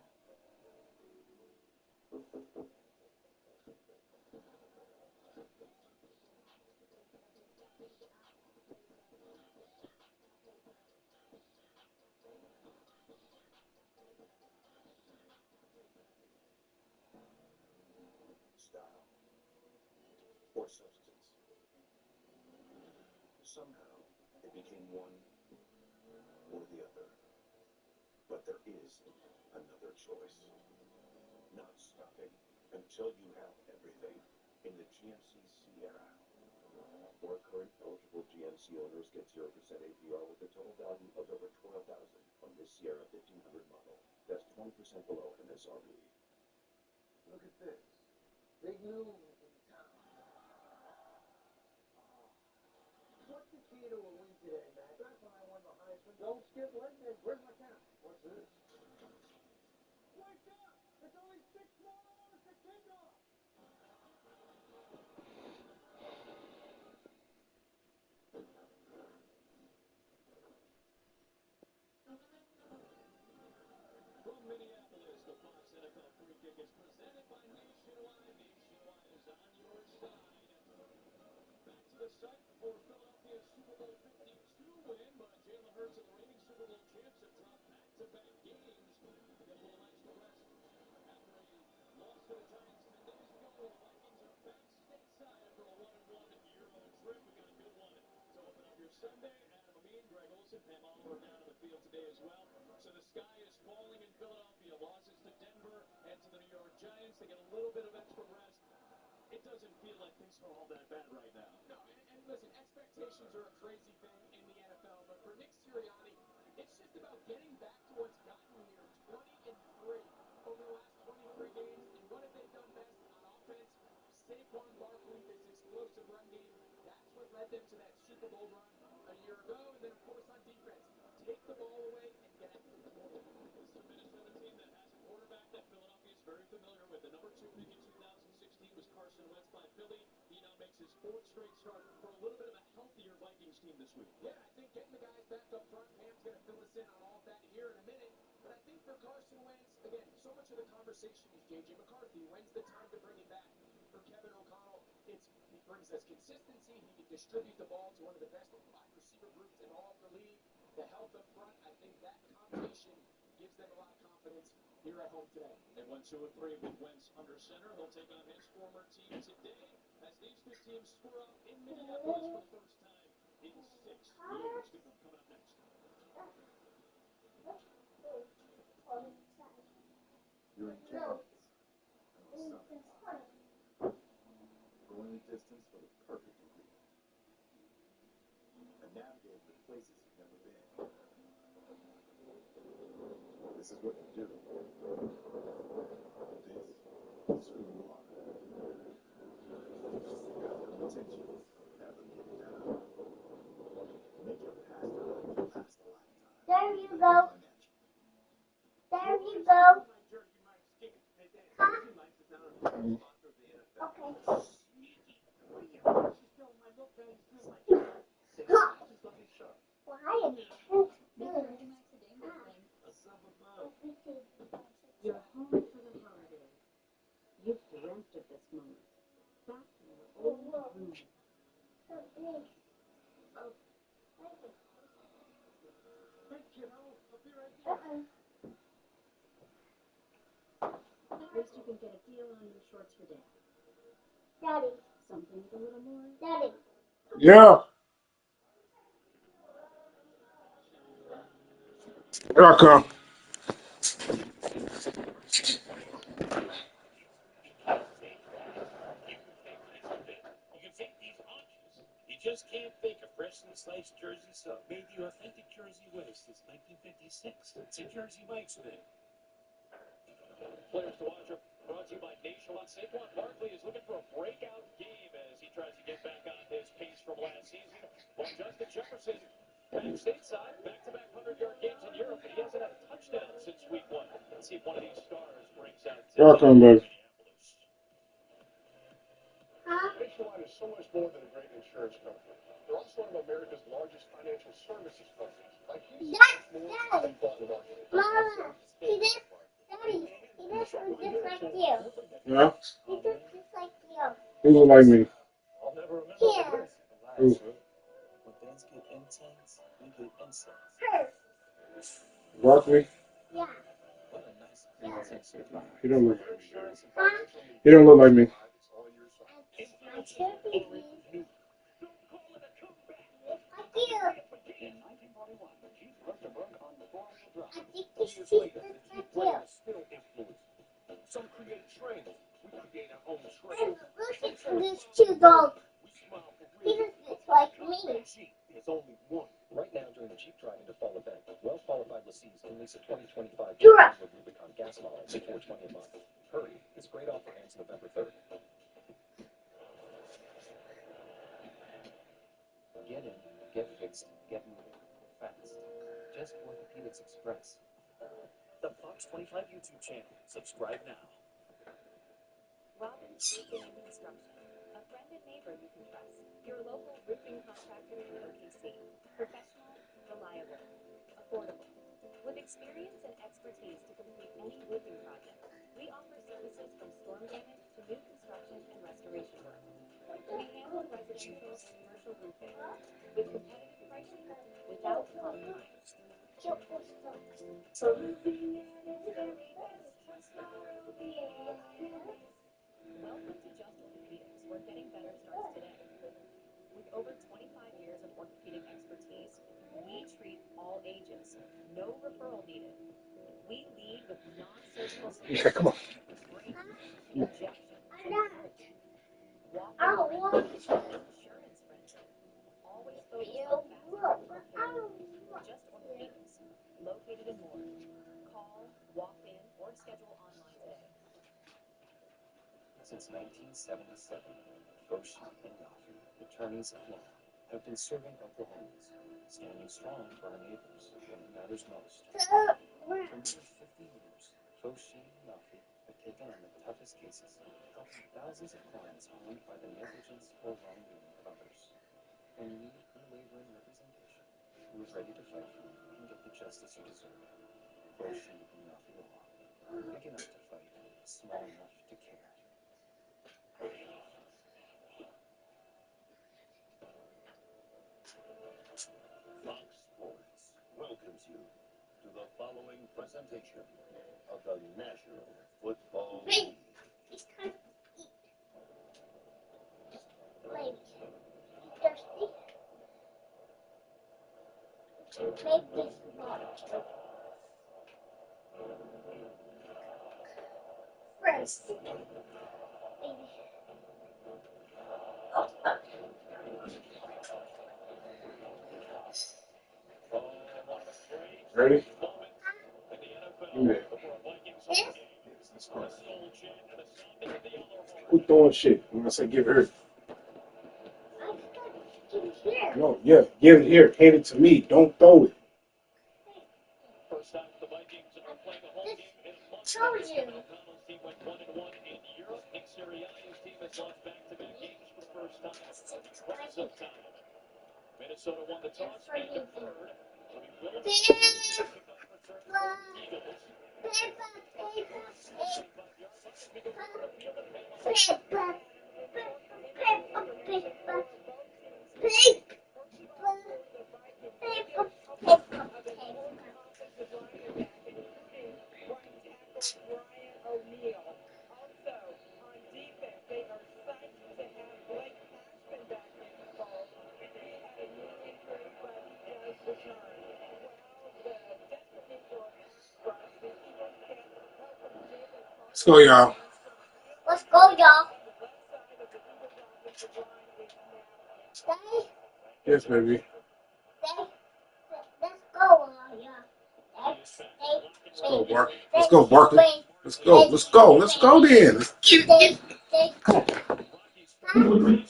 lifestyle or substance. Somehow, it became one or the other. But there is another choice. Not stopping until you have everything in the GMC Sierra. Or current eligible GMC owners get 0% APR with a total value of over $12,000 on this Sierra 1500 model. That's 20% below MSRP. Look at this. Big news in town. What's the key to a win today, Matt? That's when I won the Heisman. Don't skip lightning. Where's my count? What's this? Wake up! It's only 6 more hours to kickoff! From Minneapolis, the Fox NFL Free Kick is presented by Nationwide. Nationwide is on your side. Back to the site for Philadelphia's Super Bowl 52 win, but Jalen Hurts and the reigning Super Bowl champs have dropped back-to-back games to get a little extra rest. After a loss to the Giants 10 days ago, the Vikings are back stateside after a 1-1 Euro trip. We got a good one to open up your Sunday. Adam Amin, Greg Olsen, Pam Oliver down on the field today as well. So the sky is falling in Philadelphia. Losses to Denver and to the New York Giants. They get a little bit of extra rest. It doesn't feel like things are all that bad right now. No, and listen, expectations are a crazy thing in the NFL, but for Nick Sirianni, it's just about getting back to what's gotten him here, 20-3 over the last 23 games. And what have they done best on offense? Saquon Barkley, this explosive run game, that's what led them to that Super Bowl run a year ago. And then, of course, on defense, take the ball away and get after the quarterback. This is a Minnesota team that has a quarterback that Philadelphia is very familiar with. The number 2 pick in 2016 was Carson Wentz by Philly. He now makes his 4th straight start for a little bit of a healthier Vikings team this week. Yeah, I think getting the guys back up front, Pam's going to fill us in on all of that here in a minute. But I think for Carson Wentz, again, so much of the conversation is J.J. McCarthy. When's the time to bring him back? For Kevin O'Connell, he brings us consistency. He can distribute the ball to one of the best wide receiver groups in all of the league. The health up front, I think that combination gives them a lot of confidence here at home today. They went 2-3 with Wentz under center. He'll take on his former team today as these two teams square up in Minneapolis for the first time in 6 years. Good one coming up next. You're in Kansas. Going the distance for the perfect ingredient. And navigating the places you've never been. This is what you do. This is who you are. Have them attention. Have them get down. Make your past life last a lifetime. There you go. There you go. Huh? Okay. Why? You're home for the holidays. You've dreamt of this moment. Back in your old room. So big. Oh. Hey, kiddo, I'll be right there. At least you can get a deal on new shorts for Dad. Daddy. Something with a little more. Daddy. Yeah. Here I come. Just can't think of freshly sliced Jersey sub made the authentic Jersey way since 1956. It's a Jersey Mike's Day. Players to watch are brought to you by Nationwide. Saquon Barkley is looking for a breakout game as he tries to get back on his pace from last season. While Justin Jefferson back stateside, back-to-back 100-yard games in Europe, but he hasn't had a touchdown since week 1. Let's see if one of these stars breaks out Welcome, baby. Nationwide is so much more than a great insurance company. They're also one of America's largest financial services companies. Like you said, Daddy. Mama. See this? Daddy. See this one just like you. Yeah? He looks just like you. Who look like me? I'll never remember Here. Who? When things get intense, we get incense. Her. Barkley? What a nice He don't look like me. Huh? He don't look like me. I think it's cheaper than you. Still influence. Some create trends. We create our own I'm trends. looking for these two dogs. He looks like me. There's only one. Right now, during the Jeep Drive into Fall event, well-qualified lessees can lease a 2025 You're right. Rubicon gas model for $420 a month. Hurry, this great offer ends November 3rd. Get in, get fixed, get moving. Fast. Just Orthopedics Express. The Fox 25 YouTube channel. Subscribe now. Robbins Roofing and Construction. A friend and neighbor you can trust. Your local roofing contractor in OKC. Professional, reliable, affordable. With experience and expertise to complete any roofing project, we offer services from storm damage to new construction and restoration work. We handle residential and commercial roofing with competitive pricing without compromise. Welcome to Just Orthopedics, where getting better starts today. With over 25 years of orthopedic expertise, we treat all ages. No referral needed. We lead with non-surgical solutions. Yeah, come on. Injections. I don't want to. Insurance friendly. Always focused on Just Orthopedics. Located in Moore. Call, walk in, or schedule online today. Since 1977, Goshi and Yafu, attorneys at law, have been serving Oklahomans, standing strong for our neighbors when it matters most. For more than 50 years, Goshi and Yafu have taken on the toughest cases, helping thousands of clients harmed by the negligence or wrongdoing of others. When you need unwavering representation, who is ready to fight for you and get the justice you deserve. Goshi and Yafu Law. Big enough to fight, small enough to care. Fox Sports welcomes you to the following presentation of the National Football League. It's time to eat. Maybe. You thirsty? Make this large. First. Maybe. Ready? Yeah. Let's go. Who throwing shit? I'm gonna say give her. No, yeah, give it here. Hand it to me. Don't throw it. First time the Vikings are playing a home game in a month. Told you. McConnell's team went 1-1 in Europe. Nick Sirianni's team has lost back-to-back games for the first time in quite some time. Minnesota won the toss and deferred. So he will be kickoff return for Eagles. 25 yards. Let's see if he can run the field and make Let's go, y'all. Let's go, y'all. Daddy, Yes, baby. let's go, y'all. Let's go, Barkley. Let's go, Barkley. Let's go. Let's go. Let's go then. Let's get it. Come on.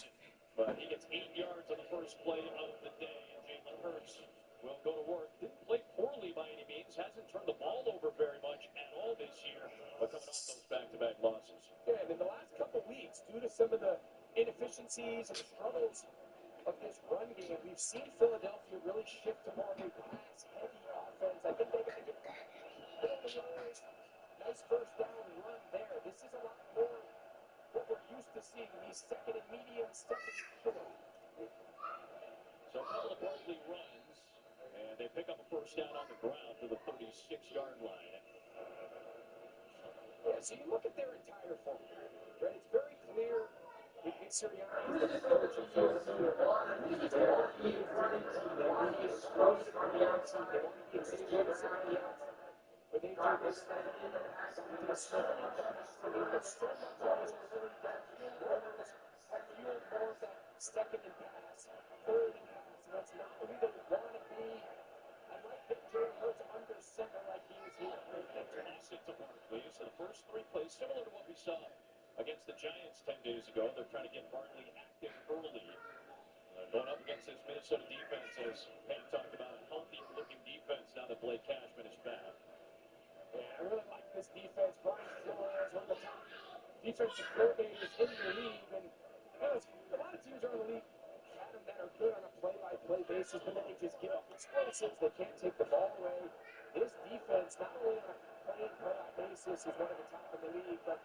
But he gets 8 yards on the first play of the day, and Jalen Hurts will go to work. Didn't play poorly by any means. Hasn't turned the ball over very much at all this year, but coming off those back-to-back losses. Yeah, and in the last couple weeks, due to some of the inefficiencies and the struggles of this run game, we've seen Philadelphia really shift to more of a pass-heavy offense. I think they're going to get nice first down run there. This is a lot more what we're used to seeing, these second and medium, second and short. So a couple of Barkley runs, and they pick up a first down on the ground to the 36-yard line. Yeah, so you look at their entire form, right? It's very clear Nick Sirianni is the coach of Philadelphia. He's going to be a free agent. They want to get close to the outside. They want to get rid of somebody else. But they do this thing. They start in the passing game, but so much of his ability that Warriors have fueled more of that second and pass, third and pass, and that's not who they want to be. I like that Jalen Hurts under center like he is here. And toss it to Barkley. So the first three plays, similar to what we saw against the Giants 10 days ago. They're trying to get Barkley active early. Going up against this Minnesota defense, as Pat talked about, healthy-looking defense now that Blake Cashman is back. Yeah, I really like this defense. Brian Flores, one of the top defensive coordinators in the league. And a lot of teams around the league have them that are good on a play-by-play basis, but then they just give up explosives. They can't take the ball away. This defense, not only on a play-by basis, is one of the top in the league, but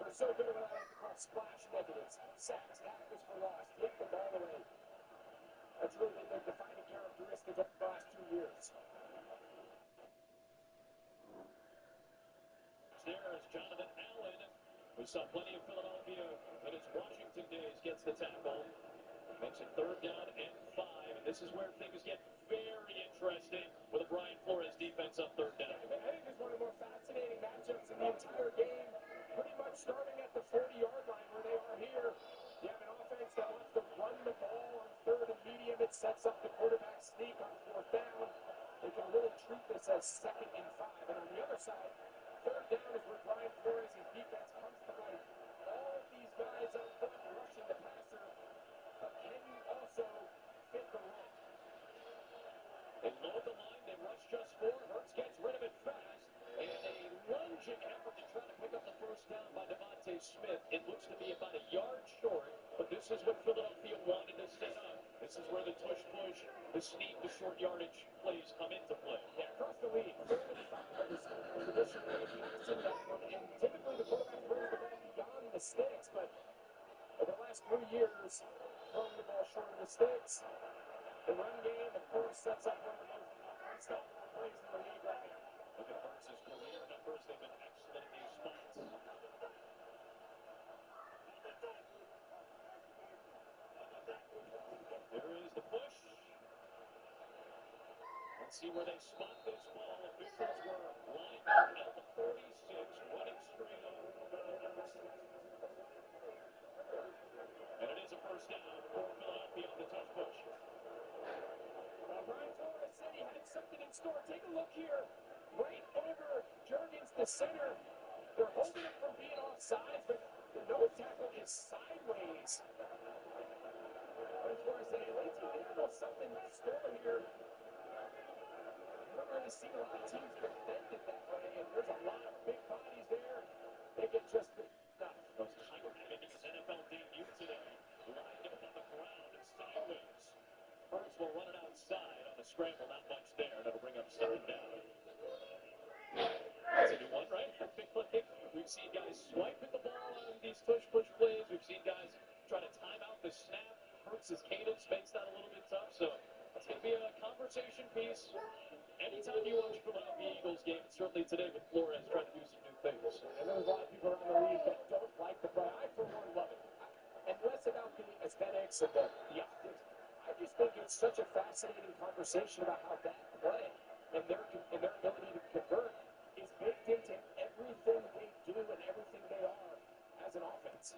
they're so good at what I like to call splash negatives. Sacks, tackles for loss, get the ball away. That's really been their defining characteristic of the last 2 years. There is Jonathan Allen, who saw plenty of Philadelphia in his Washington days, gets the tackle. Makes it 3rd down and 5. And this is where things get very interesting with a Brian Flores defense on 3rd down. I think it's one of the more fascinating matchups in the entire game. Pretty much starting at the 40-yard line where they are here. You have an offense that wants to run the ball on 3rd and medium. It sets up the quarterback sneak on 4th down. They can really treat this as 2nd and 5. And on the other side, 3rd down is where Brian Flores' defense comes to life. All of these guys up front rushing the passer. But can you also fit the run? They load the line. They rush just 4. Hurts gets rid of it fast. And a lunging effort to try to pick up the 1st down by Devontae Smith. It looks to be about a yard short, but this is what Philadelphia wanted to set up. This is where the tush-push, the sneak, the short yardage plays come into play. Yeah, across the league, 3rd and 5 is traditionally a passing down, and typically the quarterback throws the ball beyond the sticks, but over the last 3 years, throwing the ball short of the sticks. The run game, of course, sets up one of the most unstoppable plays in the league right now. Look at Hurts' career numbers. They've been excellent in these spots. There is the push. Let's see where they spot this ball. Officials were lined up at the 46, running straight over. And it is a 1st down for Philadelphia on the touch push. Brian Flores said he had something in store. Take a look here. Right over Jurgens, the center. They're holding him from being offside, but the nose tackle is sideways. Brian Flores said, hey, let's see, there's a little something in store here. I haven't really seen a lot of teams defend it that way, and there's a lot of big bodies there. They get just enough. Those Tiger making his NFL debut today. Lined up on the ground and sideways. Hurts will run it outside on the scramble. Not much there. That'll bring up 2nd down. That's a new one, right? We've seen guys swiping the ball on these push-push plays. We've seen guys try to time out the snap. Hurts' cadence makes that a little bit tough. So that's going to be a conversation piece. Anytime you watch Philadelphia Eagles game, certainly today with Flores trying to do some new things. And there's a lot of people around the league that don't like the play. I, for one, love it. And less about the aesthetics and the optics. I just think it's such a fascinating conversation about how that play and their ability to convert is baked into everything they do and everything they are as an offense.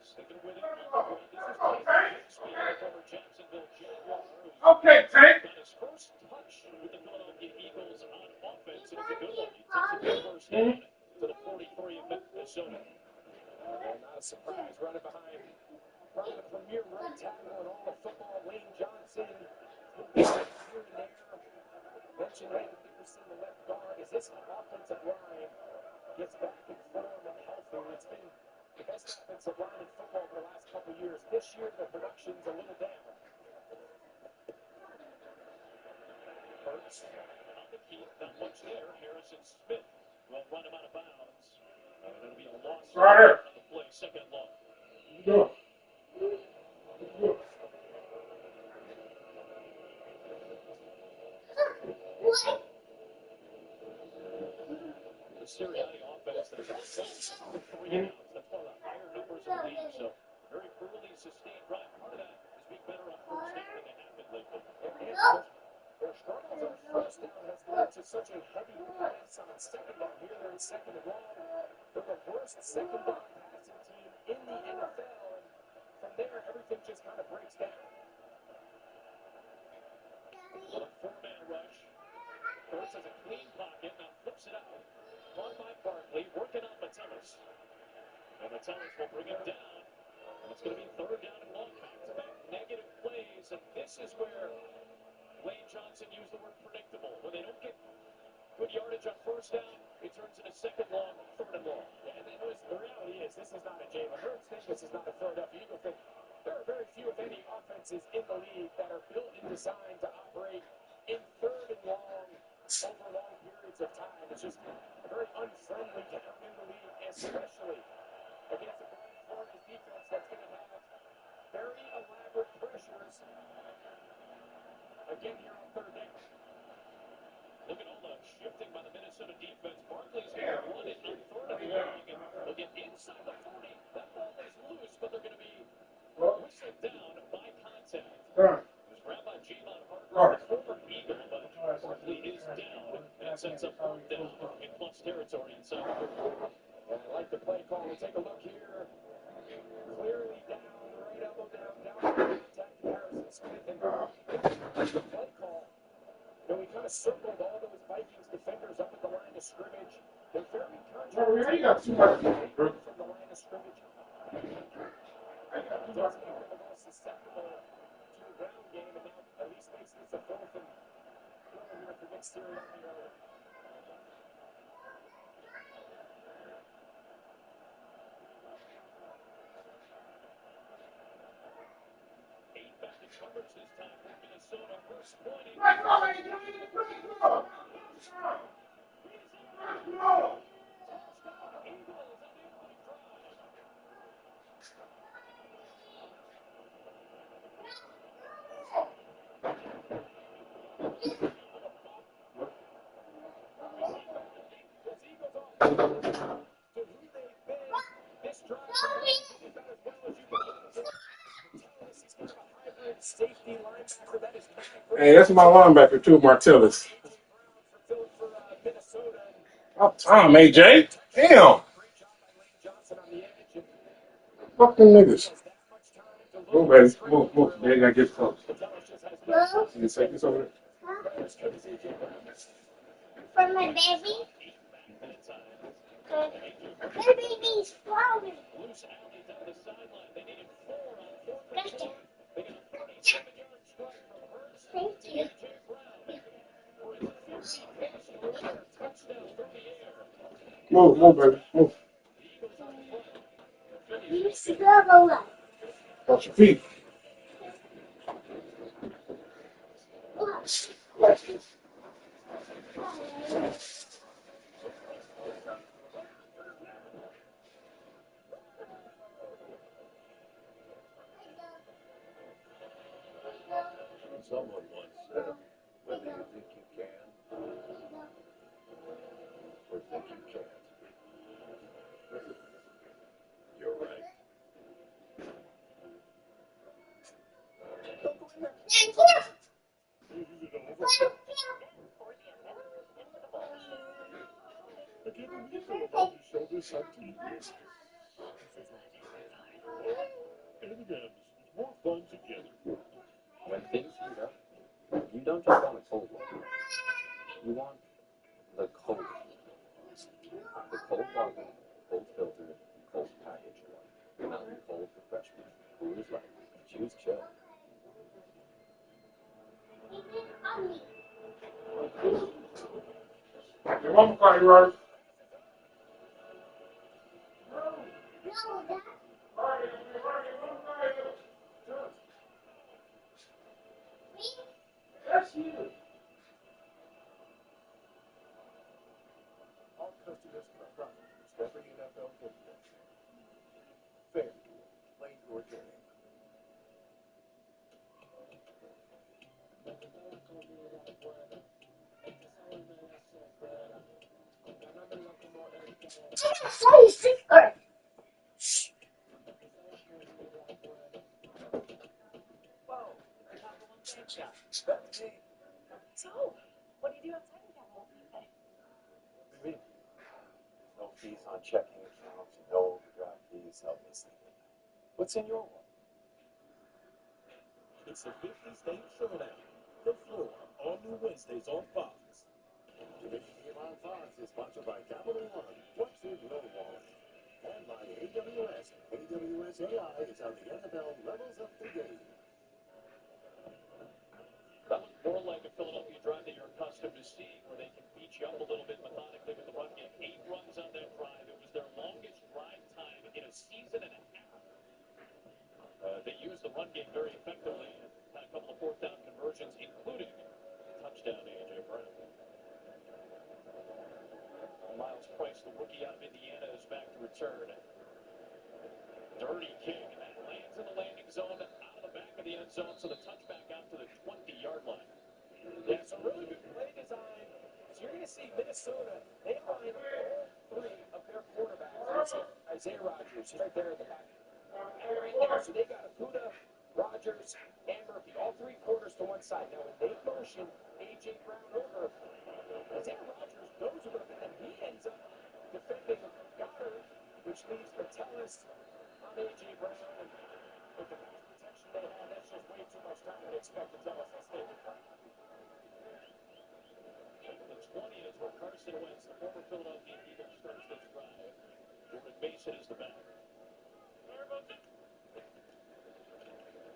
Sticking with it. This is Tank Bigsby, the former Jacksonville Jaguar. Okay, Tank. Got his first touch with the Philadelphia Eagles on offense, and it's a good one. He takes it to 1st down to the 43 of Minnesota. Not a surprise, running behind probably the premier right tackle in all of football, Lane Johnson. Here and there. Mentioned Landon Dickerson, the left guard, as this offensive line gets back in form and healthy. It's been the best offensive line in football for the last couple years. This year, the production's a little down. Hurts on the key, not much there. Harrison Smith will run him out of bounds. And it'll be a loss on the play, 2nd and long. The Sirianni offense that has 3 outs. That's one of the higher numbers in the league such a heavy pass on second down. Here they're in second and long. They're the worst second down passing team in the NFL. And from there, everything just kind of breaks down. With a four-man rush. Hurts has a clean pocket, now flips it out. Caught by Barkley, working on Metellus. And Metellus will bring him down. And it's going to be third down and long. Back-to-back negative plays. And this is where Lane Johnson used the word predictable. When they don't get good yardage on first down, it turns into second long, third and long. Yeah, and the reality is, this is not a Jalen Hurts thing. This is not a Philadelphia Eagle thing. There are very few, if any, offenses in the league that are built and designed to operate in third and long over long periods of time. It's just a very unfriendly down in the league, especially against a Brian Flores defense that's going to have very elaborate pressures. Again here on third down. Look at all the shifting by the Minnesota defense. Barkley's going to run it on third and long, and they'll get inside the 40. That ball is loose, but they're going to be whistled down by contact. It was grabbed by Javon Hargrave, the former Eagle, but Barkley is down, and it sets up fourth down in plus territory inside the 40. I like the play call. We'll take a look here. Clearly down, right elbow down contact Harrison Smith. And the play call, we kind of circled all those Vikings defenders up at the line of scrimmage. They're very conscious from the line of scrimmage. It does make them a little susceptible to the ground game, and now at least makes this a fourth and four here for Nick Sirianni. 8 back in coverage this time for Minnesota. First pointing. Hey, that's my linebacker too, Martellus. Up time, AJ. Damn. Fuck them niggas. Move, baby. Move. They gotta get close. Can you take this over there? For my baby? My baby's falling. Gotcha. Thank you. Move, baby. Move. You see the left. Watch your feet. Someone once said, whether you think you can or think you can't, you're right. Thank you. When things heat up, you don't just want a cold one. You want the cold one. The cold lager, cold filtered, cold packaged one. Mountain Cold Refreshment. Coors Light. Choose chill. Your mama call you, right? That's you. All customers are profit. Every NFL football. Fair. Lane Georgia. So you sicker. So, what do you do outside of that? checking accounts, no overdraft fees, help me sleep at night. What's in your wallet? It's the 50-state showdown. The Floor, all new Wednesdays on Fox. Division Game on Fox is sponsored by Capital One. What's in your wallet? And by AWS. AWS AI is how the NFL levels up the game. That looks more like a Philadelphia drive that you're accustomed to seeing, where they can beat you up a little bit methodically with the run game. 8 runs on that drive. It was their longest drive time in a season and a half. They used the run game very effectively and had a couple of fourth down conversions, including a touchdown to A.J. Brown. Miles Price, the rookie out of Indiana, is back to return. Dirty kick, and that lands in the landing zone out of the back of the end zone, so the touchback out to the 20-yard line. Yeah, so really good play design. So you're going to see Minnesota, they line all 3 of their quarterbacks. Isaiah Rodgers, he's right there at the back. And right there, so they got Akuda, Rodgers, and Murphy, all 3 quarters to one side. Now, when they motion A.J. Brown over, Isaiah Rodgers goes over, and he ends up defending Goddard, which leaves Metellus on A.J. Brown. And with the pass protection they have, that's just way too much time to expect Metellus to stay with them. The 20 is where Carson Wentz, the former Philadelphia Eagle, starts this drive. Jordan Mason is the back.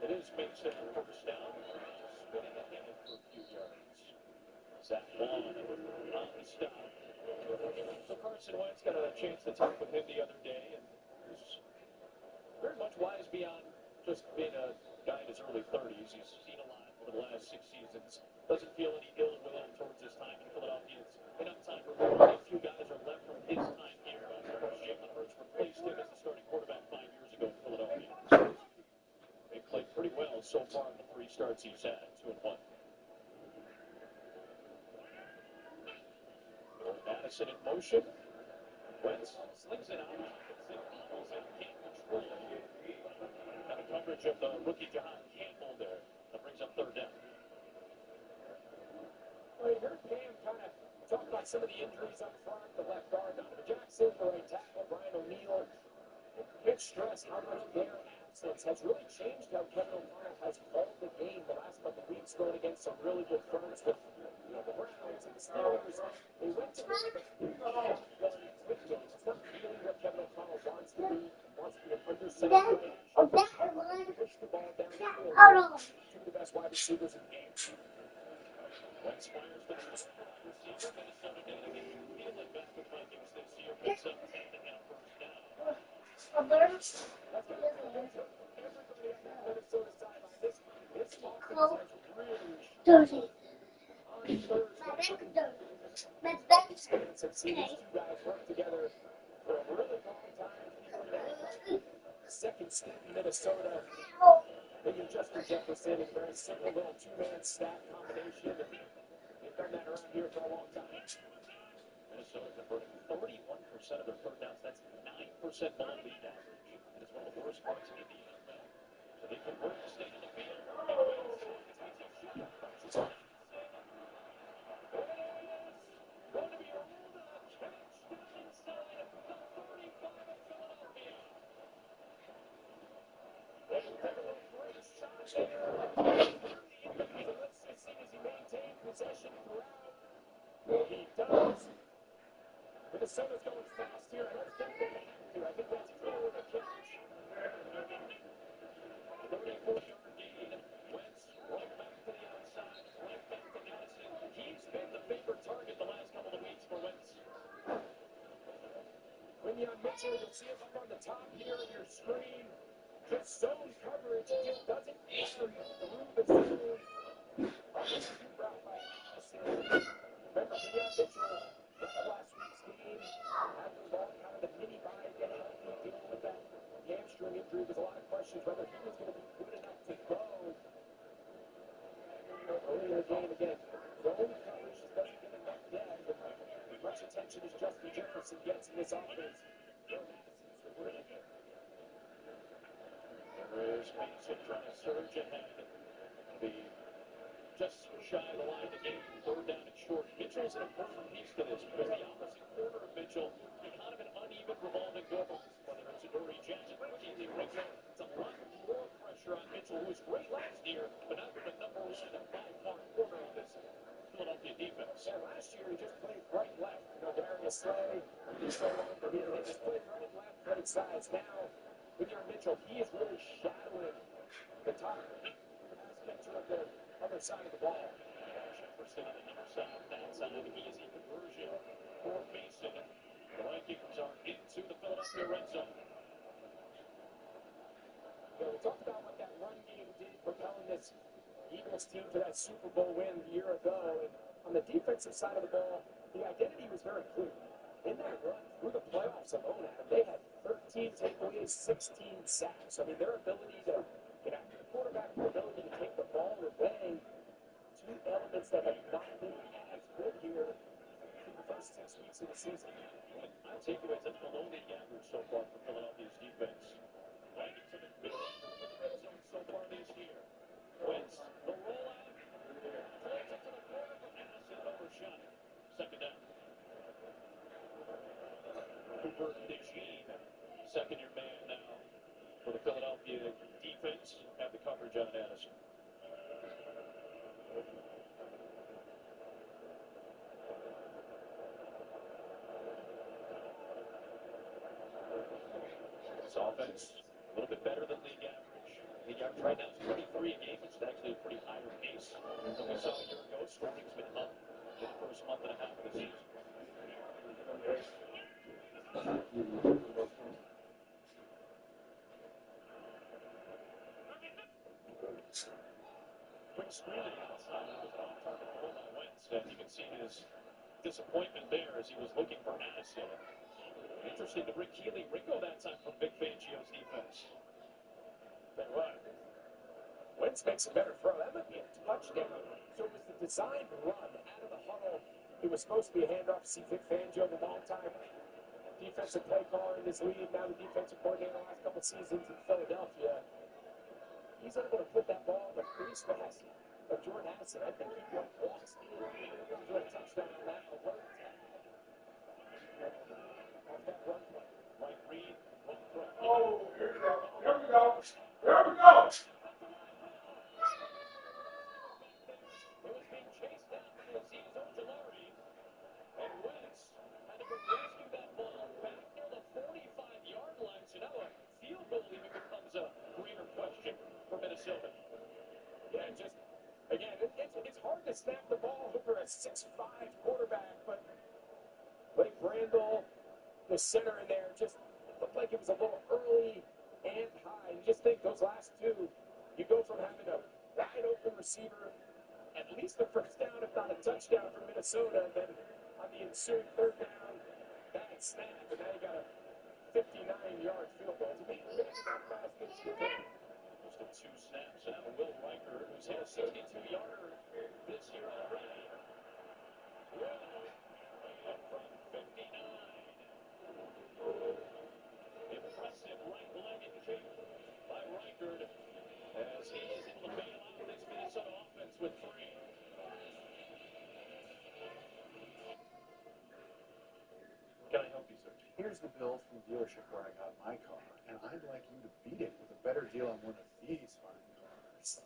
It is Mason on first down. Spinning ahead for a few yards. Zach Vaughn on the stop. So Carson Wentz got a chance to talk with him the other day, and he's very much wise beyond just being a guy in his early 30s. He's seen a lot over the last 6 seasons. Doesn't feel any ill will towards his time in Philadelphia. It's enough time for only a few guys are left from his time here. Of course, Jalen Hurts replaced him as the starting quarterback 5 years ago in Philadelphia. They played pretty well so far in the 3 starts he's had, 2-1. Madison in motion. Wentz slings it out. Can't control it. Got a coverage of the rookie Jahan Campbell there. That brings up third down. Well, you heard Pam kind of talk about some of the injuries up front. The left guard, Donovan Jackson, the right tackle, Brian O'Neill. Can't stress how much their absence has really changed how Kevin O'Connell has called the game the last couple of weeks, going against some really good fronts with the Browns and the Steelers. They went to with games. It's not really what Kevin O'Connell wants to be. He wants to be an undersized push the ball down the field. 2 of the best wide receivers in the game. Wentz fires for the receiver. Minnesota getting a feeling back with Vikings this year. Picks up 10 to get a first down. Everybody on the Minnesota sideline. This offense has really I've seen these 2 guys work together for a really long time. Second step in Minnesota. They and Justin Jefferson is a very simple little 2-man stack combination. And they've done that around here for a long time. Minnesota converting 31% of their third downs. That's 9% ball lead average. And it's one of the worst parts in the NFL. So they convert to stay on the field. Going to be a catch inside the 35 of Philadelphia. Let's see, does he maintain possession throughout? He does. Minnesota's going fast here. I don't think they have to. I think that's clear of a catch. 34-yard gain. Wentz right back to the outside. Right back to Madison. He's been the favorite target the last couple of weeks for Wentz. Quinyon Mitchell, you'll see him up on the top here on your screen. Just zone coverage. He just doesn't enter through the zone. Remember, Quinyon Mitchell, last week's game, after the ball, kind of the mini-bye, getting healthy, dealing with that hamstring injury. There's a lot of questions whether he was going to be good enough to go. Early in the game, again, zone coverage just doesn't get enough depth. As much attention as Justin Jefferson gets in this offense, There is Mason trying to surge ahead. The just shy of the line to gain third down and short. Mitchell's an important piece to this because the opposite corner of Mitchell, kind of an uneven even revolving doors. Whether it's Adoree Jackson or Keely Ringo, it's a lot more pressure on Mitchell, who was great last year, but not the number one and five-part corner of this Philadelphia defense. Yeah, last year he just played right left. You know, Darius Slay, he's so long for him. He just played right left, played sides. Now, with Aaron Mitchell, he is really shadowing the top aspect of the other side of the ball. Jefferson on the near side. That's an easy conversion for Mason. The Vikings are into the Philadelphia red zone. You know, we talked about what that run game did, propelling this Eagles team to that Super Bowl win a year ago. And on the defensive side of the ball, the identity was very clear. In that run through the playoffs alone, they had 13 takeaways, 16 sacks. I mean, their ability to get after the quarterback, their ability to take the ball away, two elements that have not been as good here through the first 6 weeks of the season. I'll take it as that's below the average so far for Philadelphia's defense. Vikings have been building the red zone so far this year. Wentz, the rollout, throws it to the corner for Addison, overshot. Second down. Cooper DeJean, second-year man now for the Philadelphia defense at the coverage on Addison. This offense, a little bit better than league average. League average right now is 23 a game, which is actually a pretty higher pace than we saw a year ago. Scoring's been up in the first month and a half of the season. Quick screening outside. It was an off-target throw by Wentz. And you can see his disappointment there as he was looking for Addison. Interesting to bring Keely Ringo that time from Vic Fangio's defense. But what? Wentz makes a better throw. That might be a touchdown. So it was the designed run out of the huddle. It was supposed to be a handoff to see Vic Fangio, the long-time defensive play caller in this league, now the defensive coordinator the last couple seasons in Philadelphia. He's able to put that ball in the crease pass of Jordan Addison. I think he went lost in a touchdown on that alert. Off that run play. Mike Reed, run throw. Oh, here we go. Here we go. Here we go. It was being chased down by Azeez Ojulari. And Wentz had to rescue that ball back near the 45-yard line. So now a field goal even becomes a greater question for Minnesota. Yeah, just, again, it's hard to snap the ball over a 6'5" quarterback, but Blake Randall, the center in there, just looked like it was a little early and high. You just think those last two, you go from having a wide open receiver, at least the first down, if not a touchdown for Minnesota, then on the ensuing third down, bad snap, and now you got a 59-yard field goal. To me, Minnesota fast gets you there. Just the two snaps, and now Will Riker, who's hit a 62-yarder this year already. Will from 59. Impressive right-legged kick by Riker as he is able to bail out this Minnesota offense with three. Can I help you, sir? Here's the bill from the dealership where I got my car, and I'd like you to beat it with a better deal on one of these fine cars.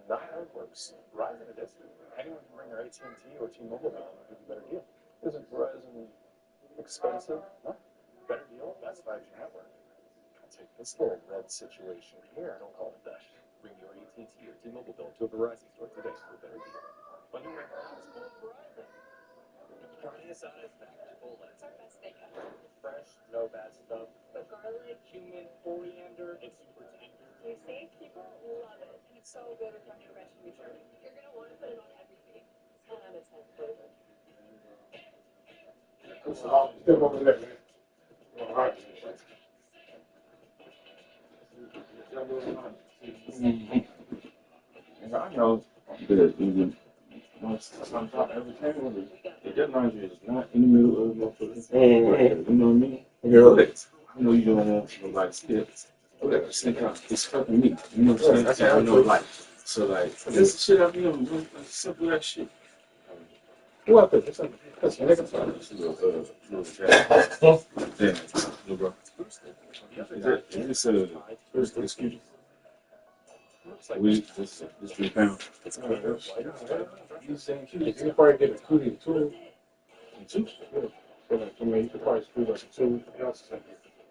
Not how it works. Verizon it is. Anyone can bring their AT&T or T-Mobile bill and give you a better deal. Isn't Verizon expensive? What? Better deal? That's 5G network. I'll take this little red situation here. Don't call it that. Bring your AT&T or T-Mobile bill to a Verizon store today for a better deal. Funny way it's called Verizon. Carne asada is back to full. It's our best steak ever. Fresh, no bad stuff. The garlic, Cumin, coriander, it's super tender. you see, people love it. And it's so good with our new ranch chimichurri. You're going to want to put it on everything. 10 out of 10 flavor. Step over there, man. All right. And I know that even once sometimes every table, the deadline is not in the middle of the motherfucking thing. You know what I mean? You're right. I know you don't want to like skits. Whatever, sneak out. It's fucking me. You know what I'm saying? I know life. So like, this is shit I be on. Simple that shit. What? That's nigga. Yeah, bro. It's excuse. We this 3 pounds. You probably get a cootie too. Two? Yeah. I mean, you could probably squeeze like a two.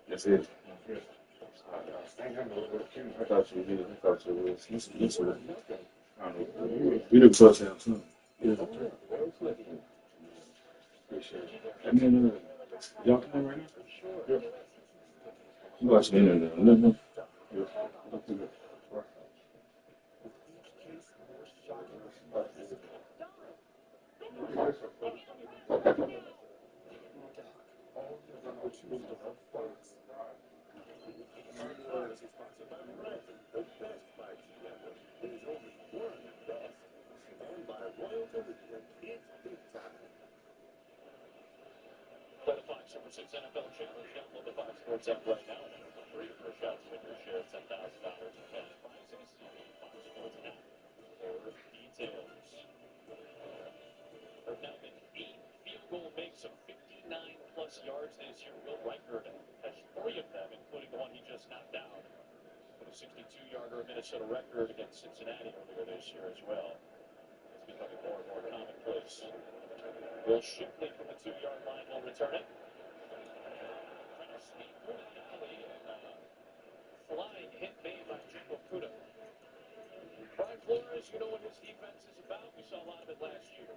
That's it. I thought you did. I thought you was. I don't know. We do touchdown too. Yeah. Appreciate it. And then, y'all playing right now? Yeah. You watching the internet? No. Yeah. Play the Fox Super 6 NFL Challenge. Download the Fox Sports app right now. And for free for shots to win your share of $10,000 in cash prizes. Fox Sports app for details. There's now been 8 field goal makes of 59-plus yards this year. Will Reichard has 3 of them, including the one he just knocked down. With a 62-yarder Minnesota record against Cincinnati earlier this year as well. It's becoming more and more commonplace. Will Shipley from the 2-yard line will return it. Trying to sneak through the alley and flying hit made by Jacob Kuda. Brian Flores, you know what his defense is about. We saw a lot of it last year.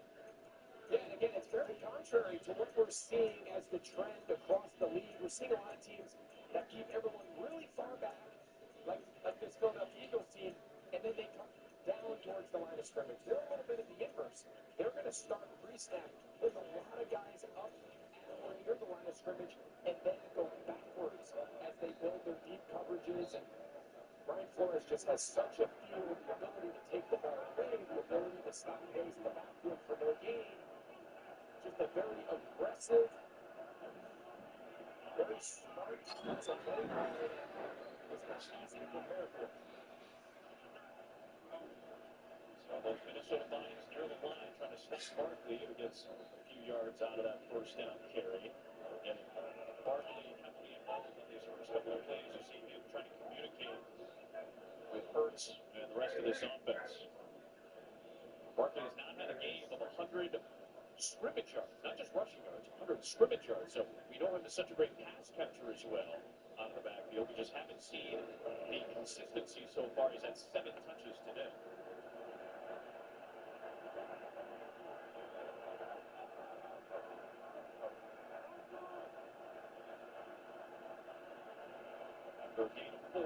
Yeah, and again, it's very contrary to what we're seeing as the trend across the league. We're seeing a lot of teams that keep everyone really far back, like this Philadelphia Eagles team, and then they come down towards the line of scrimmage. They're a little bit of the inverse. They're going to start pre-snap with a lot of guys up at or near the line of scrimmage, and then go backwards as they build their deep coverages. And Brian Flores just has such a feel, the ability to take the ball away, the ability to stop plays in the backfield for no gain. Just a very aggressive, very smart defensive play caller. It's not easy to prepare for. So both Minnesota Lions near the line trying to stop Barkley, who gets a few yards out of that first down carry. Getting Barkley heavily involved in these first couple of plays. You see him trying to communicate with Hurts and the rest of this offense. Barkley has not had a game of 100 scrimmage yards, not just rushing yards, 100 scrimmage yards. So we know him as such a great pass catcher as well out of the backfield. We just haven't seen the consistency so far. He's had 7 touches today. After a gain of 4,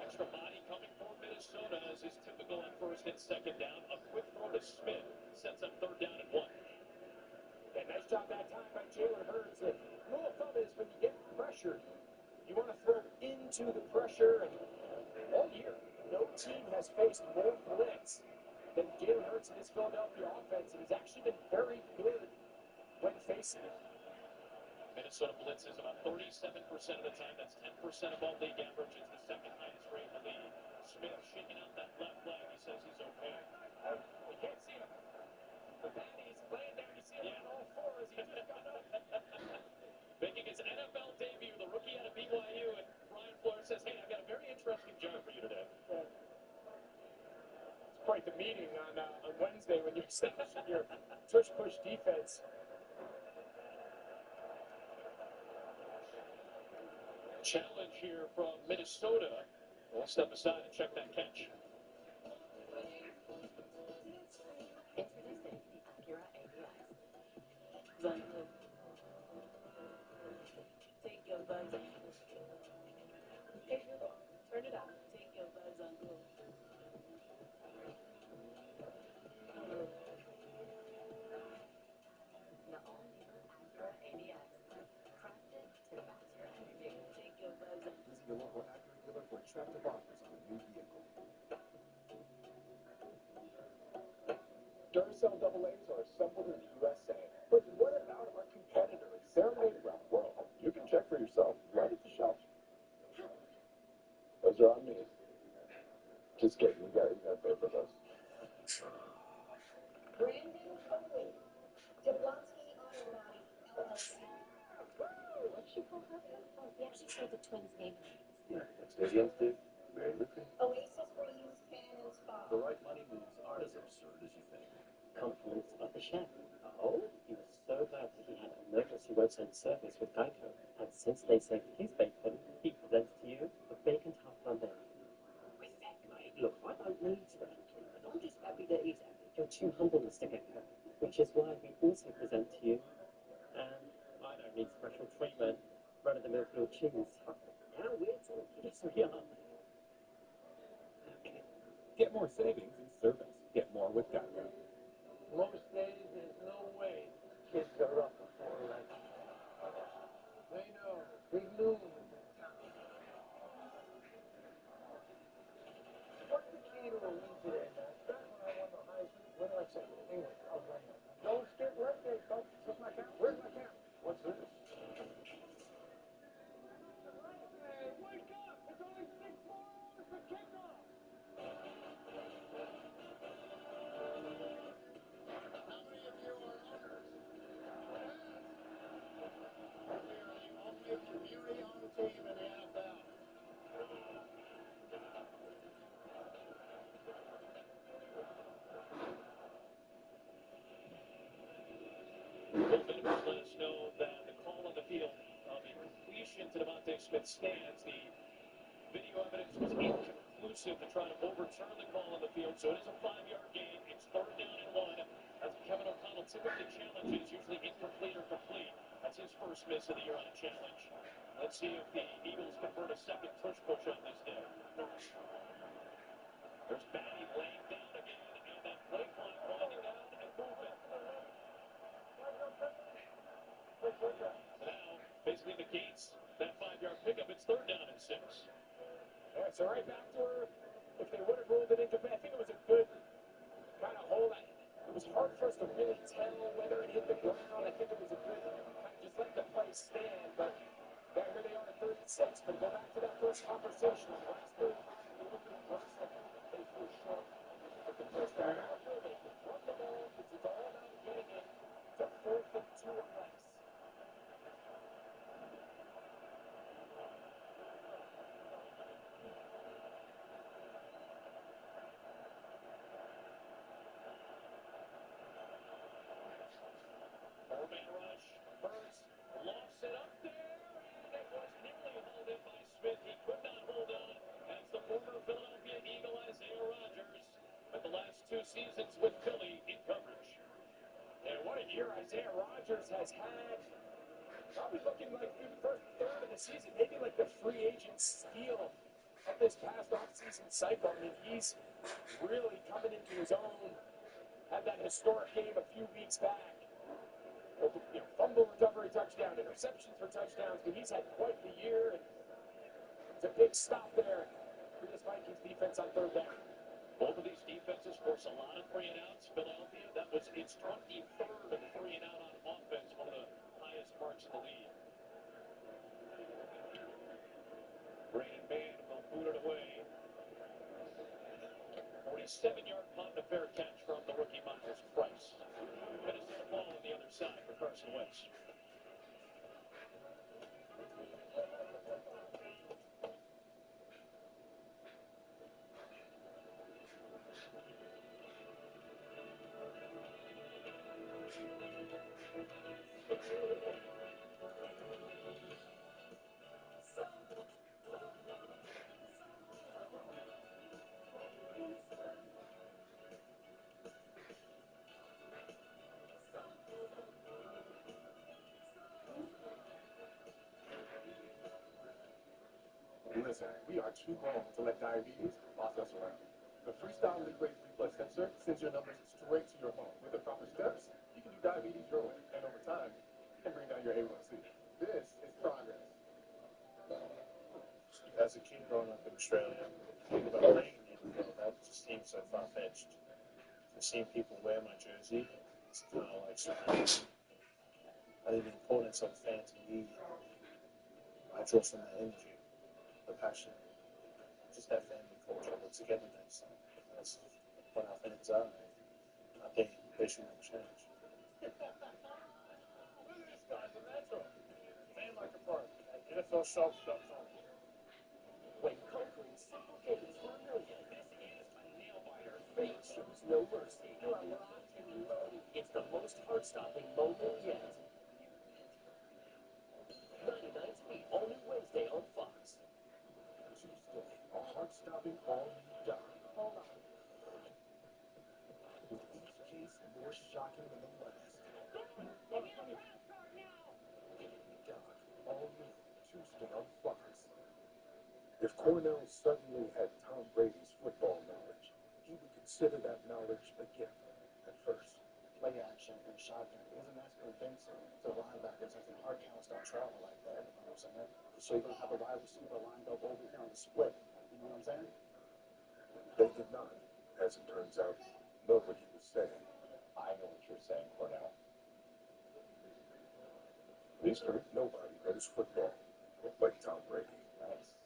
extra body coming for Minnesota as is typical on first and second down. A quick throw to Smith sets up 3rd down and 1. Yeah, nice job that time by Jalen Hurts. The rule of thumb is when you get pressured, you want to throw into the pressure. And all year, no team has faced more blitz than Jalen Hurts in this Philadelphia offense, and he's actually been very good when facing it. Minnesota blitzes about 37% of the time. That's 10% above league average. It's the 2nd highest rate in the league. Smith shaking out that left leg. He says he's okay. You can't see him. But then he's laying there. You see him on all fours. He just got up. Making his NFL debut, the rookie out of BYU, and Brian Flores says, hey, I've got a very interesting job for you today. It's quite the meeting on Wednesday when you're establishing your tush-push defense. Challenge here from Minnesota. We'll step aside and check that catch. Introducing the Acura ABS. Run blue. Take your buzz on. Hey Google, turn it up. Take your buzz on blue. Blue. The all-new Acura ABS. Crafted to match your energy. Take your buzz on. Visit your local Acura dealer for attractive offers on a new vehicle. Duracell AA's are assembled in the USA. But what about our competitors? They're made around the world. You can check for yourself right at the shelf. Those are on me. Just kidding. You got to pay for those. Brandon Foley. she call her? Oh, we actually showed the twins' name. Yeah, what stadiums do? Very lucrative. Oasis Breeze Canyon Spa. The right money moves aren't as absurd as you think. Compliments of the chef. Oh, he was so glad that he had emergency roadside service with Geico. And since they saved his bacon, he presents to you the bacon tart flambe. With that, mate, look, I don't need special treatment. I'm just happy that he's happy. You're too humble, Mr. Gecko. Which is why we also present to you, and I don't need special treatment, run-of-the-mill grilled cheese. Now we're talking. Yes, we are. Okay. Get more savings in service. Get more with Geico. Most days, there's no way kids are up before 11. They know. Big news is in town. What's the key to a win today, man? Back when I won the Heisman, what did I say? English. I was right. Don't skip leg day, coach. Where's my camera? Where's my camera? What's this? Hey, wake up! It's only 6 more hours for kickoff! How many of you are owners? We are the only community-owned team in the NFL. Will Benjamin let us know that the call on the field of a completion to Devontae Smith stands. The video evidence was inconclusive to try to overturn the call on the field, so it is a 5-yard gain. It's 3rd down and 1. That's what Kevin O'Connell typically challenges, usually incomplete or complete. That's his first miss of the year on a challenge. Let's see if the Eagles convert a second push on this day. There's Batty laying down again, and that play clock winding down and moving. So now, basically negates that 5-yard pickup. It's 3rd down and 6. Yeah, so right back to her. If they would have ruled it incomplete, I think it was a good kind of hold. It was hard for us to really tell whether it hit the ground. I think it was a good kind of just let the play stand. But here they are at 3rd and 6. But go back to that first conversation. The last 3 they feel short at the first down. They can run the ball because it's all about getting it to 4th and 2 or less. Four-man rush. Hurts lost it up there, and it was nearly hauled in by Smith. He could not hold on. That's the former Philadelphia Eagle Isaiah Rodgers. But the last 2 seasons with Philly in coverage. And what a year Isaiah Rodgers has had. Probably looking like through the first third of the season, maybe like the free agent steal of this past offseason cycle. I mean, he's really coming into his own. Had that historic game a few weeks back. Fumble recovery touchdown, interceptions for touchdowns, but he's had quite the year. And it's a big stop there for this Vikings defense on 3rd down. Both of these defenses force a lot of 3 and outs. Philadelphia, that was its 23rd 3 and out on offense, one of the highest marks in the league. Raining man will boot it away. 47-yard punt and a fair catch from the rookie Miles Price. Minnesota ball on the other side for Carson Wentz. Listen, we are too grown to let diabetes boss us around. The Freestyle Libre 3 Plus sensor sends your numbers straight to your phone. With the proper steps, you can do diabetes your way, and over time, you can bring down your A1C. This is progress. As a kid growing up in Australia, thinking about playing in the NFL, that just seems so far-fetched. And seeing people wear my jersey, it's kind of like surreal. I think the importance of a fan to me, I draw from that energy. The passion, just that family culture, the togetherness. That's what our fans are. I think they should not change. Look at this guy, the natural. Fan like a park. NFL shelf stuff's on here. When conquering simple games for $1 million, this is a nail-biter. Fate shows no mercy. You are locked and loaded. It's the most heart-stopping moment yet. 99 Speed, all new Wednesday on Fox. Tuesday, a heart-stopping all-new Doc. Hold on. With each case more shocking than the last. Doc, all new, Tuesday on Fox. If Cornell suddenly had Tom Brady's football knowledge, he would consider that knowledge a gift at first. Play action and shotgun isn't masculine thing, so the linebackers have some hard counts don't travel like that, you know what I'm saying? So you're going to have a wide receiver lined up over here on the split, you know what I'm saying? They did not, as it turns out, know what he was saying. I know what you're saying, Cornell. Mister, nobody knows football like Tom Brady. Nice.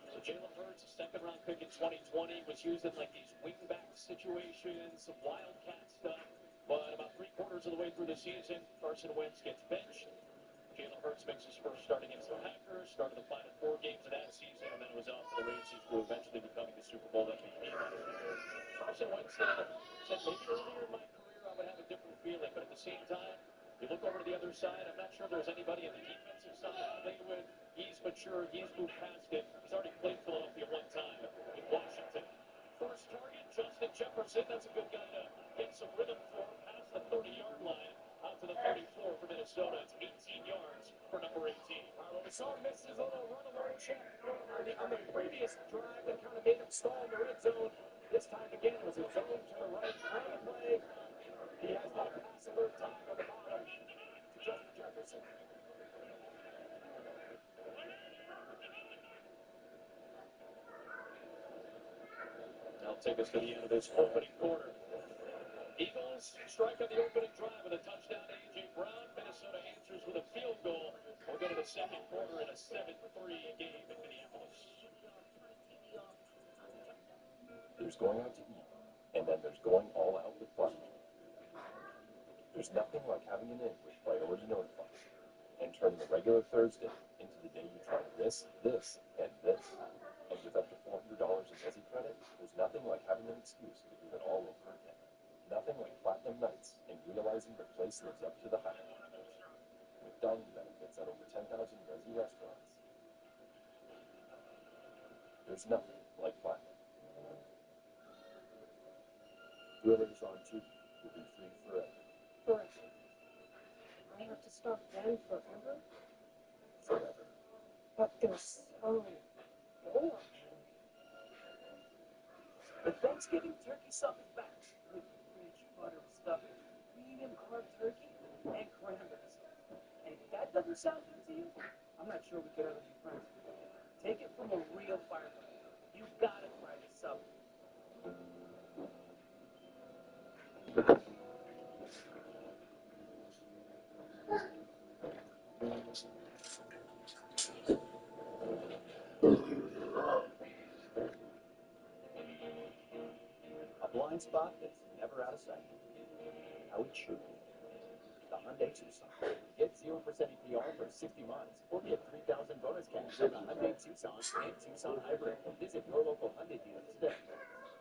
So Jalen Hurts, a second-round pick in 2020, was used in like these wing-back situations, some wildcat stuff. But about three-quarters of the way through the season, Carson Wentz gets benched. Jalen Hurts makes his first start against the Packers, started the final 4 games of that season, and then it was off to the races to eventually becoming the Super Bowl MVP last year. Carson Wentz said maybe earlier in my career I would have a different feeling, but at the same time, you look over to the other side, I'm not sure there's anybody on the defensive side I play with. He's mature, he's moved past it. He's already played Philadelphia one time in Washington. First target, Justin Jefferson. That's a good guy to get some rhythm for past the 30-yard line out to the 34 for Minnesota. It's 18 yards for number 18. Well, we saw misses a little run-alone check on the previous drive that kind of made him stall in the red zone. This time again, it was a zone to the right on the play. He has that pass alert tag on the bottom to Justin Jefferson. That'll take us to the end of this opening quarter. Eagles strike on the opening drive with a touchdown to A.J. Brown. Minnesota answers with a field goal. We'll go to the second quarter in a 7-3 game in Minneapolis. There's going out to eat, and then there's going all out with barbecue. There's nothing like having an in with Priority Notify and turning a regular Thursday into the day you try this, and this. And with up to $400 in Desi credit, there's nothing like having an excuse to do it all over again. Nothing like platinum nights and realizing the place lives up to the hype. With dining benefits at over 10,000 Desi restaurants, there's nothing like platinum. Thrillers on Tubi will be free forever. Forever. I have to stop then forever? Forever. But they're so boring. The Thanksgiving turkey sub is back with rich butter stuffing, medium carb turkey, and cranberries. And if that doesn't sound good to you, I'm not sure we could ever be friends. Take it from a real firefighter. You gotta try this sub. A blind spot that's never out of sight. How it should be. The Hyundai Tucson. Get 0% APR for 60 months or get 3,000 bonus cash on the Hyundai Tucson and Tucson Hybrid. Visit your local Hyundai dealer today.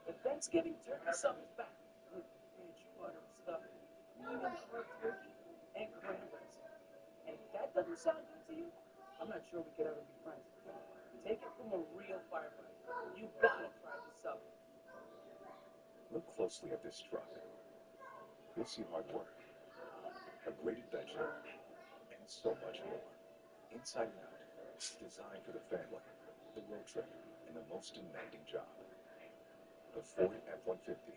The Thanksgiving turkey sub is back with rich butter stuffing, medium carb turkey, and cranberries. And if that doesn't sound good to you, I'm not sure we could ever be friends. Take it from a real firefighter. You gotta try this sub. Look closely at this truck. You'll see hard work, a great adventure, and so much more. Inside and out, designed for the family, the road trip, and the most demanding job. The Ford F-150.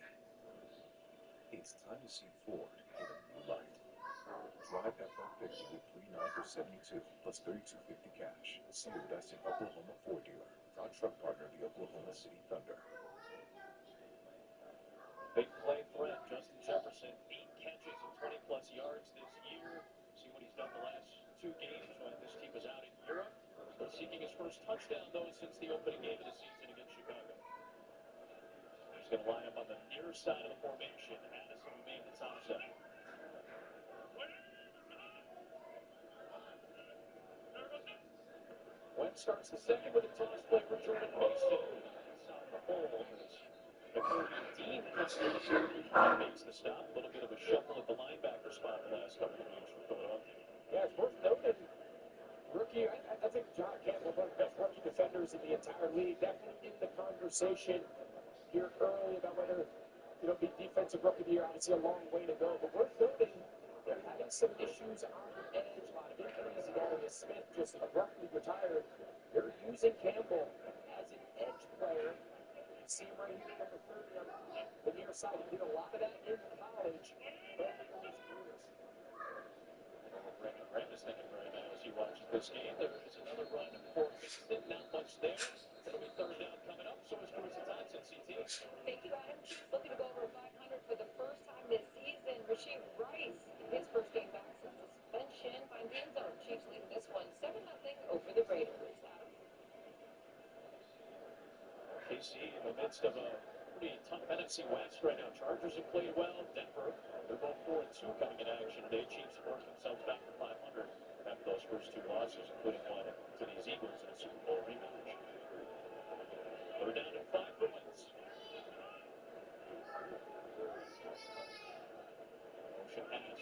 It's time to see Ford in a new light. Drive F-150 with 3.9 for 72 plus $32.50 cash. See your best in Oklahoma Ford dealer. Proud truck partner of the Oklahoma City Thunder. Big play threat, Justin Jefferson, 8 catches and 20-plus yards this year. See what he's done the last 2 games when this team was out in Europe. Still seeking his first touchdown, though, since the opening game of the season against Chicago. He's going to line up on the near side of the formation. Addison will be in the top side. starts the second with a toss play for Jordan Mason. On the hole, Nakobe Dean comes to the circle and makes the stop. A little bit of a shuffle at the linebacker spot the last couple of games for Philadelphia. Yeah, it's worth noting. Rookie, I think John Campbell, one of the best rookie defenders in the entire league, definitely in the conversation here early about whether, be defensive rookie of the year. Obviously, a long way to go, but worth noting, they're having some issues on the edge, a lot of injuries. Darius Smith just abruptly retired. They're using Campbell as an edge player. You see him right here, number 30 on the near side. He did a lot of that in college. Brandon Graham is thinking right now as he watches this game. There is another run for Mixon. Not much there. It'll be third down coming up. So is Carissa Thompson, CT. Thank you, Adam. Looking to go over 500 for the first time this season. Rasheed Rice, his first game back since suspension, finds the end zone. Chiefs leading this one 7-0 over the Raiders. Adam. KC in the midst of a pretty tough NFC West right now. Chargers have played well. Denver, they're both 4-2 coming in action today. Chiefs forced themselves back to 500 after those first two losses, including one to these Eagles in a Super Bowl rematch. They're down to 5 for Wentz. Motion pass.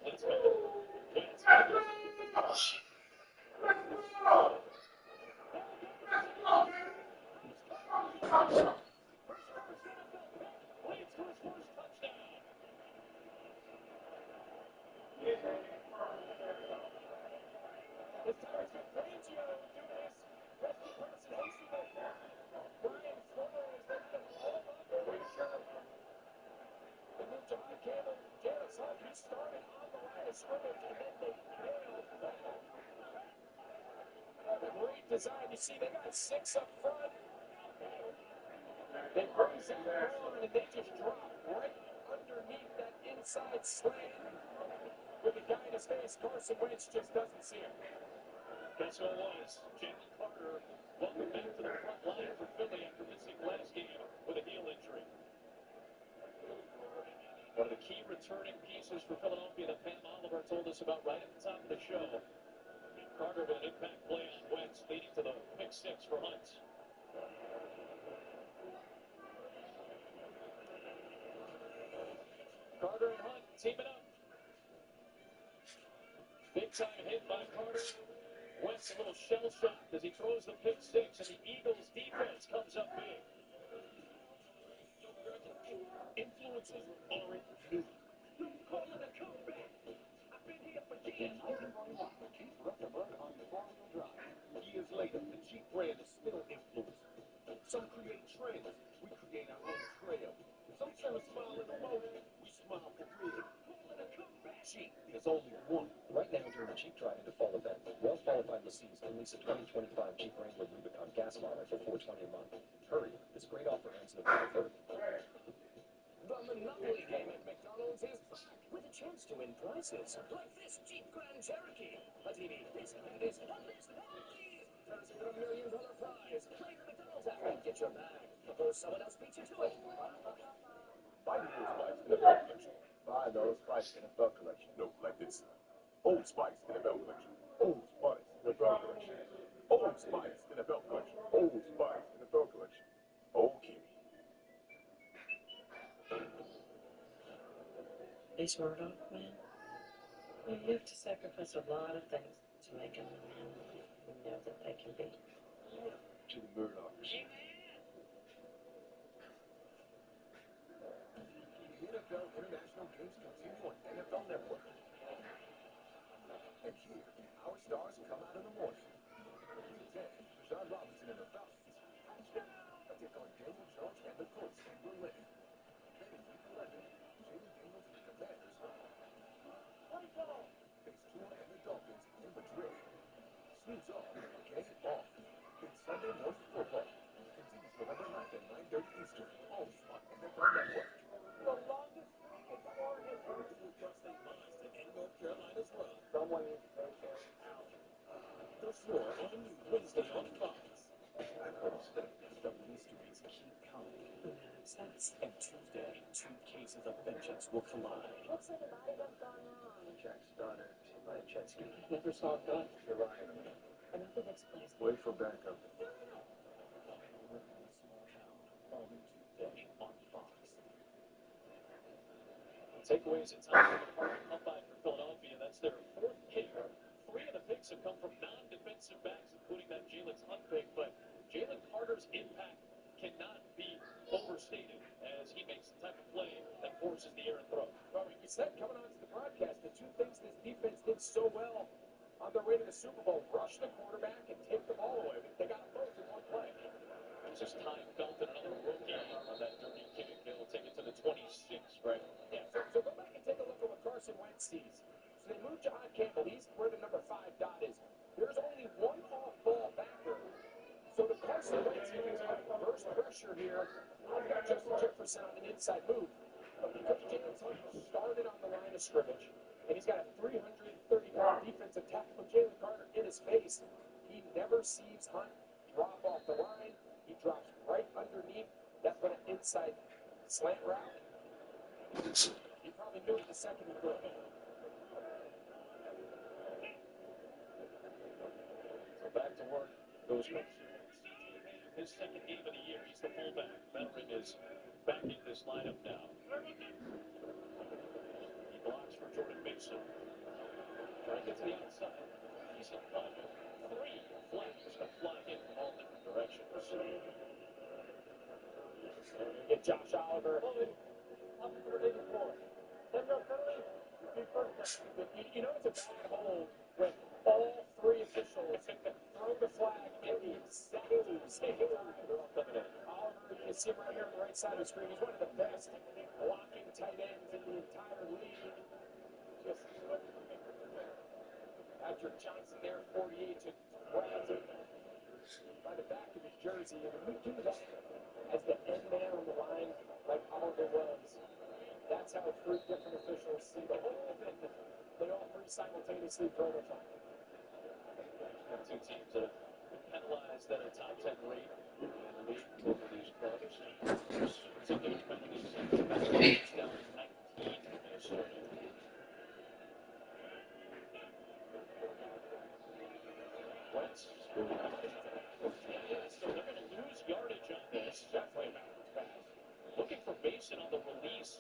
Blitz coming. Wentz. Oh, shit. Great design. You see, they got 6 up front. They raise that ball and they just drop right underneath that inside slant. With the guy in his face, Carson Wentz just doesn't see him. Guess who it was? Jalen Carter. Welcome back to the front line for Philly after missing last game with a heel injury. One of the key returning pieces for Philadelphia that Pam Oliver told us about right at the top of the show. Carter with an impact play on Wentz, leading to the pick 6 for Hunt. Carter and Hunt teaming up. Big time hit by Carter. Wentz a little shell shocked as he throws the pick 6, and the Eagles defense comes up big. Influences aren't new. Call it a comeback. I've been here for years. 1941, Jeep Rutherford on four-wheel drive. Years later, the Jeep brand is still influenced. Some create trends. We create our own trail. Some share a smile in the moment. We smile for real. Call it a comeback. Jeep, there's only one. Right now during the Jeep Drive into Fall event, well-qualified lessees can lease a 2025 Jeep Wrangler Rubicon gas mileage for $420 a month. Hurry, this great offer ends November 3rd. The Monopoly game at McDonald's is back with a chance to win prizes like this Jeep Grand Cherokee, a TV, this and this, and this, and these. Turns into $1 million prize. Play the McDonald's app and get your bag before someone else beats you to it. Buy the Old Spice NFL collection. Buy the Old Spice NFL collection. No, like this. Old Spice NFL collection. Old Spice NFL collection. Old Spice NFL collection. Old Spice NFL collection. Okay. Ace Murdoch, man. You have to sacrifice a lot of things to make them the man we know that they can be. To the Murdochs. The NFL International Games continue on NFL Network. And here, our stars come out in the morning. Week 10, Rashawn Robinson and the Falcons. Touchdown! Take on Daniel Jones and the Colts in Berlin. Then in Week 11, Jalen Daniels and the Commanders. Face Tua and the Dolphins in Madrid. Snooze on, get it off. Then Sunday morning football continues November 9th at 9:30 Eastern, only on NFL Network. The longest streak in sport history. Trust State Mines to end North Carolina's run. Someone needs to take care out. The Floor on a new Wednesday on Fox. The mysteries keep coming. And Tuesday, 2 cases of vengeance will collide. Looks like a body dump gone wrong. Jack's daughter, she might jet ski. Never saw a gun. You're lying to me. Another looks Wait for backup. Takeaways at times up by for Philadelphia. That's their fourth pick. 3 of the picks have come from non-defensive backs, including that Jalen Hunt pick. But Jalen Carter's impact cannot be overstated as he makes the type of play that forces the errant throw. Well, we said coming on to the broadcast, the two things this defense did so well on their way to the Super Bowl, rush the quarterback and take the ball away. They got them both in one play. It's just Ty Felton, another rookie on that dirty kick. They'll take it to the 26, right? Yeah, so go back and take a look at what Carson Wentz sees. So they moved John Campbell. He's where the number 5 dot is. There's only one off-ball backer. So the Carson Wentz is going to burst pressure here. I've got Justin Jefferson on an inside move. But because Jalen Hunt started on the line of scrimmage, and he's got a 330-pound defensive tackle from Jalen Carter in his face, he never sees Hunt drop off the line. He drops right underneath that little inside slant route. He probably knew it the second he threw it. So back to work goes his second game of the year. He's the fullback. Veteran is back in this lineup now. He blocks for Jordan Mason. Trying to get to the outside. He's in front. 3 flags to fly in all different directions. Get Josh Oliver. Up for 84. You know it's a bad hold when all 3 officials throw the flag and he saves. Oliver, you see him right here on the right side of the screen. He's one of the best blocking tight ends in the entire league. Just Patrick Johnson there, 48 to 12 by the back of his jersey. And when we do that as the end man on the line, like Oliver was, that's how 3 different officials see the hold, and they all 3 simultaneously throw the flag. 2 teams that have been penalized at a top 10 rate in the league, both of these clubs. Particular penalties down 19 for Minnesota. Wentz. So they're going to lose yardage on this. Definitely a backwards pass. Looking for Mason on the release.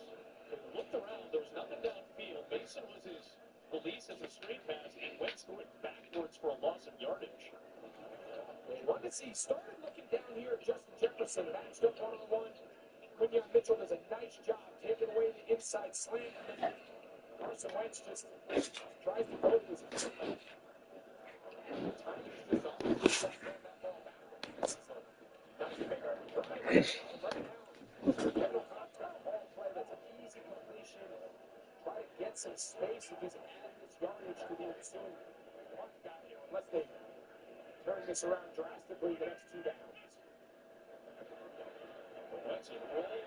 They looked around. There was nothing downfield. Mason was his release as a screen pass, and Wentz threw it backwards for a loss of yardage. They wanted to see, started looking down here at Justin Jefferson, matched up one-on-one. Quinyon Mitchell does a nice job taking away the inside slant, and then Carson Wentz just tries to go to his feet. Time is just off. He's trying to throw that ball backwards. Not fair. Right now, ball play, that's an easy completion. Try to get some space and just add this yardage to the ensuing punt guy, unless they turn this around drastically the next 2 downs. That's a roll out.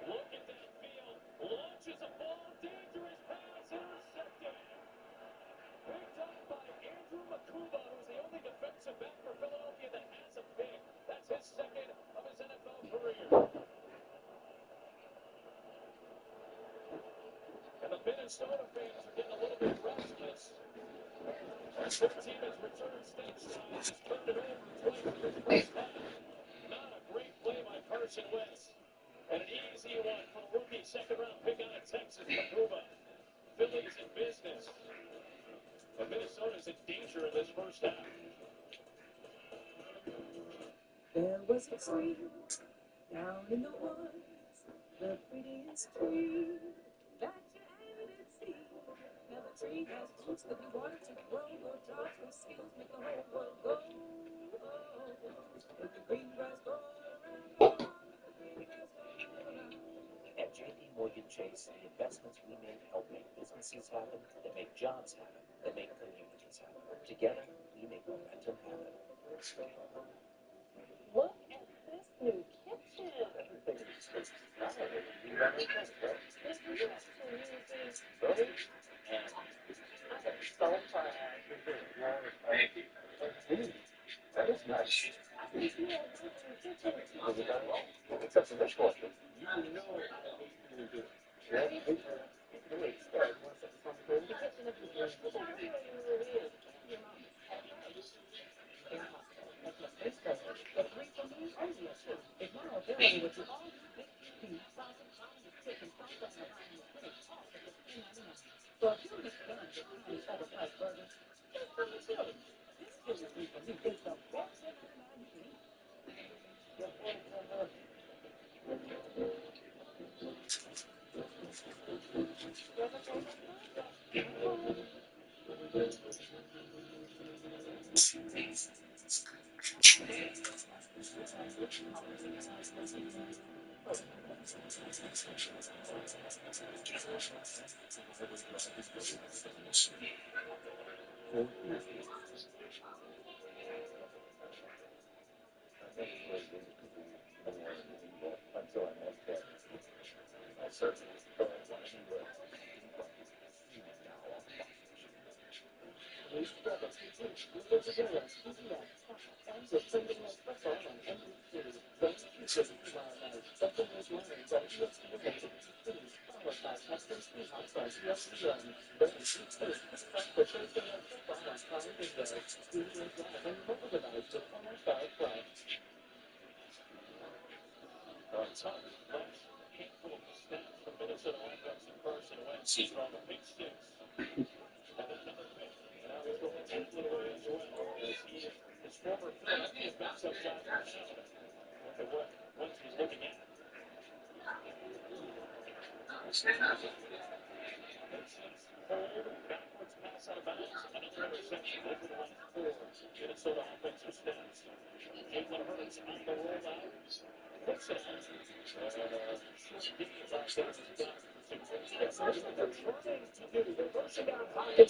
Look at that field. Launches a ball. Dangerous pass. Intercepted. Picked up by Andrew Makuba, who's the only defensive back for Philadelphia that has a pick. That's his second of his NFL career. And the Minnesota fans are getting a little bit restless. Their team has returned stateside. He's turned it over twice in his first half. Not a great play by Carson Wentz. And an easy one for the rookie second-round pick out of Texas, Makuba. Phillies in business. And Minnesota's in danger in this first half. There was a tree down in the woods, the prettiest tree that you ever did see. Now the tree has roots that you wanted to grow, no jobs, no skills, make the whole world go. Make the green grass go around, make the green grass go around. At JP Morgan Chase, the investments we make help make businesses happen, that make jobs happen, that make communities happen. Together, we make momentum happen. Look at this new kitchen. Everything is supposed to be fine. You remember this, right? This new kitchen uses Really? And I'm so proud. thank you. That is nice. You have my kitchen. How's it done well? Except for dishwasher. You know I hate doing this. Yeah? The kitchen of the room. It's already what it is. Your mom.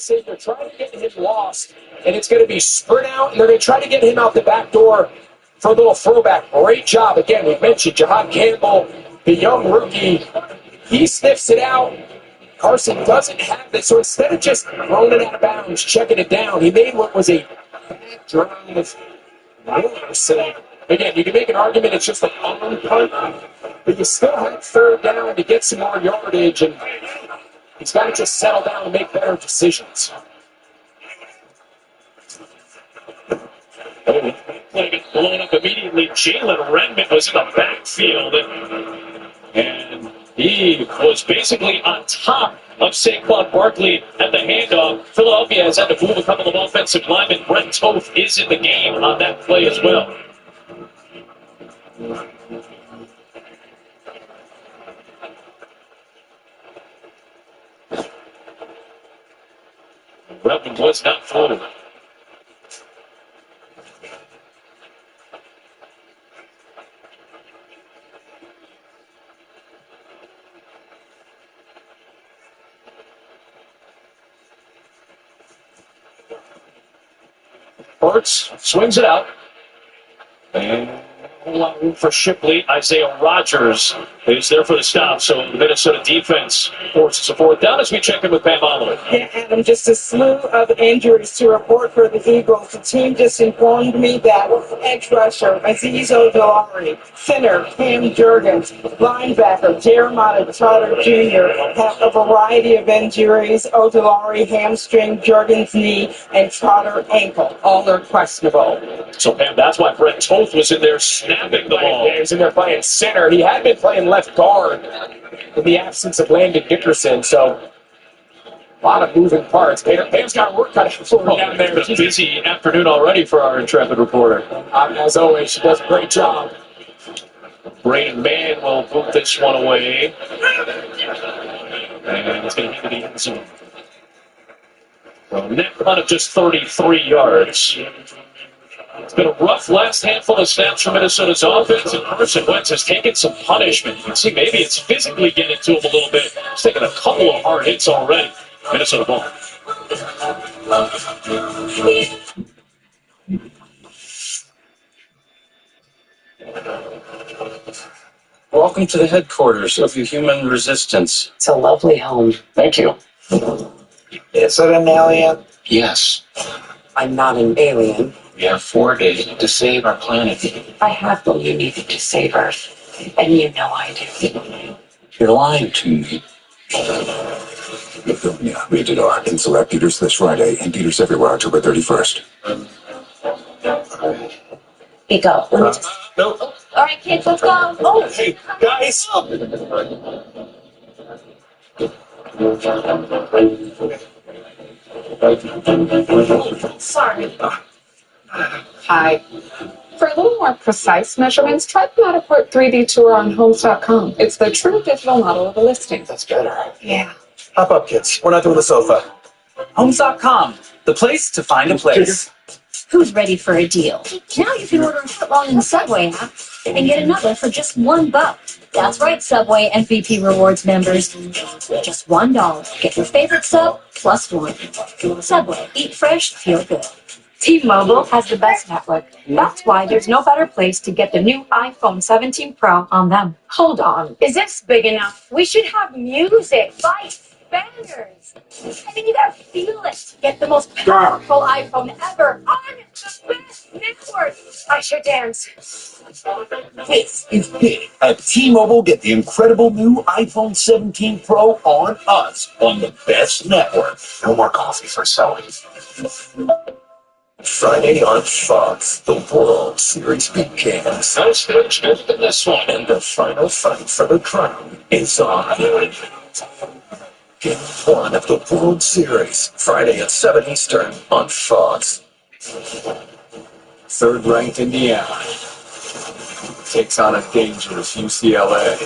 They're trying to get him lost, and it's going to be sprint out, and they're going to try to get him out the back door for a little throwback. Great job. Again, we mentioned Jahad Campbell, the young rookie. He sniffs it out. Carson doesn't have it, so instead of just throwing it out of bounds, checking it down, he made what was a bad drive. So, again, you can make an argument it's just an arm punt, but you still have third down to get some more yardage, and he's got to just settle down and make better decisions. Playing it blown up immediately. Jalen Redmond was in the backfield, and he was basically on top of Saquon Barkley at the handoff. Philadelphia has had to move a couple of offensive linemen. Brent Toth is in the game on that play as well. Redmond was not full. Hurts swings it out. And a lot of room for Shipley. Isaiah Rodgers is there for the stop. So the Minnesota defense forces a fourth down as we check in with Pam Oliver. Yeah, Adam, just a slew of injuries to report for the Eagles. The team just informed me that edge rusher Azeez Ojulari, center Cam Jurgens, linebacker Jeremiah Trotter Jr. have a variety of injuries. Ojulari hamstring, Jurgens knee, and Trotter ankle. All are questionable. So, Pam, that's why Brent Toth was in there snapping the ball. He was in there playing center. He had been playing left guard in the absence of Landon Dickerson, so a lot of moving parts. Pam's got work cut out for her down there. It's a busy afternoon already for our intrepid reporter. As always, she does a great job. Braden Mann will put this one away. And it's going to be the end zone. So net run of just 33 yards. It's been a rough last handful of snaps for Minnesota's offense, and Carson Wentz has taken some punishment. You can see maybe it's physically getting to him a little bit. He's taken a couple of hard hits already. Minnesota ball. Welcome to the headquarters of Human Resistance. It's a lovely home. Thank you. Is it an alien? Yes. I'm not an alien. We have 4 days to save our planet. I have what you needed to save Earth, and you know I do. You're lying to me. Yeah, rated R. In select theaters this Friday and theaters everywhere October 31st. Here you go. Let me just... No. All right, kids, let's go. Oh, Hey, guys! sorry. Hi. For a little more precise measurements, try the Matterport 3D tour on Homes.com. It's the true digital model of a listing. That's better. Yeah. Hop up, kids. We're not doing the sofa. Homes.com, the place to find a place. Who's ready for a deal? Now you can order a footlong in the Subway app and get another for just $1. That's right, Subway MVP Rewards members. Just $1. Get your favorite sub plus one. Subway. Eat fresh, feel good. T-Mobile has the best network. That's why there's no better place to get the new iPhone 17 Pro on them. Hold on. Is this big enough? We should have music, lights, bangers. I mean, you gotta feel it. Get the most powerful iPhone ever on the best network. I should dance. This is big. At T-Mobile, get the incredible new iPhone 17 Pro on us on the best network. No more coffee for Sally. Friday on Fox, the World Series begins. No strange gift in this one. And the final fight for the crown is on. Game 1 of the World Series, Friday at 7 Eastern on Fox. Third-ranked Indiana takes on a dangerous UCLA.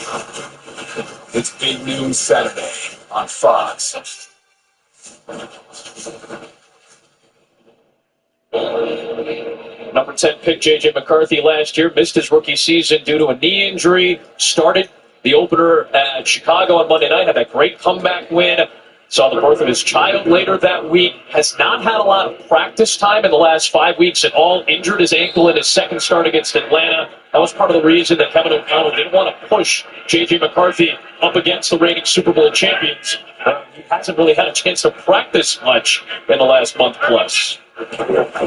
It's big noon Saturday on Fox. Number 10 pick J.J. McCarthy last year missed his rookie season due to a knee injury. Started the opener at Chicago on Monday night, had that great comeback win. Saw the birth of his child later that week. Has not had a lot of practice time in the last 5 weeks at all. Injured his ankle in his second start against Atlanta. That was part of the reason that Kevin O'Connell didn't want to push J.J. McCarthy up against the reigning Super Bowl champions. He hasn't really had a chance to practice much in the last month plus.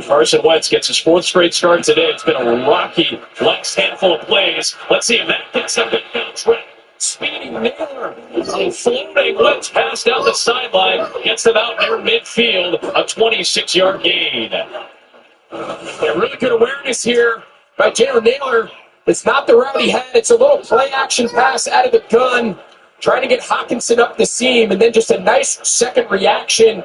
Carson Wentz gets his fourth straight start today. It's been a rocky last handful of plays. Let's see if that gets him to track. Speedy Naylor, a floating Wentz pass down the sideline, gets them out near midfield, a 26-yard gain. Yeah, really good awareness here by Jalen Naylor. It's not the route he had. It's a little play-action pass out of the gun, trying to get Hockenson up the seam, and then just a nice second reaction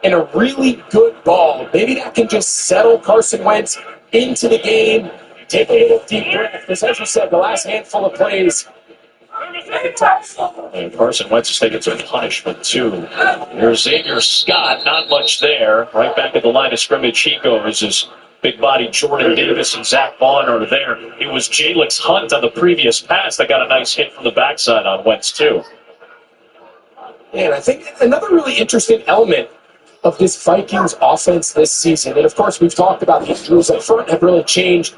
and a really good ball. Maybe that can just settle Carson Wentz into the game. Take a little deep breath, because as you said, the last handful of plays, tough. And Carson Wentz is taking some punishment, too. Here's Xavier Scott, not much there. Right back at the line of scrimmage, he goes. His big body Jordan Davis and Zach Vaughn are there. It was Jalix Hunt on the previous pass that got a nice hit from the backside on Wentz, too. And I think another really interesting element of this Vikings offense this season, and of course we've talked about the injuries up front have really changed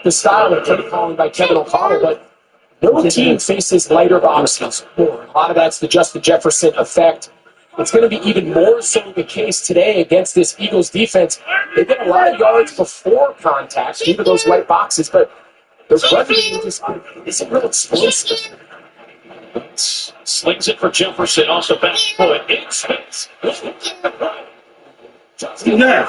the style of play calling by Kevin O'Connell, but no team faces lighter boxes more. A lot of that's the Justin Jefferson effect. It's going to be even more so the case today against this Eagles defense. They get a lot of yards before contact due to those light boxes, but the running just isn't real explosive. Slings it for Jefferson off the back foot. In space. Keep there.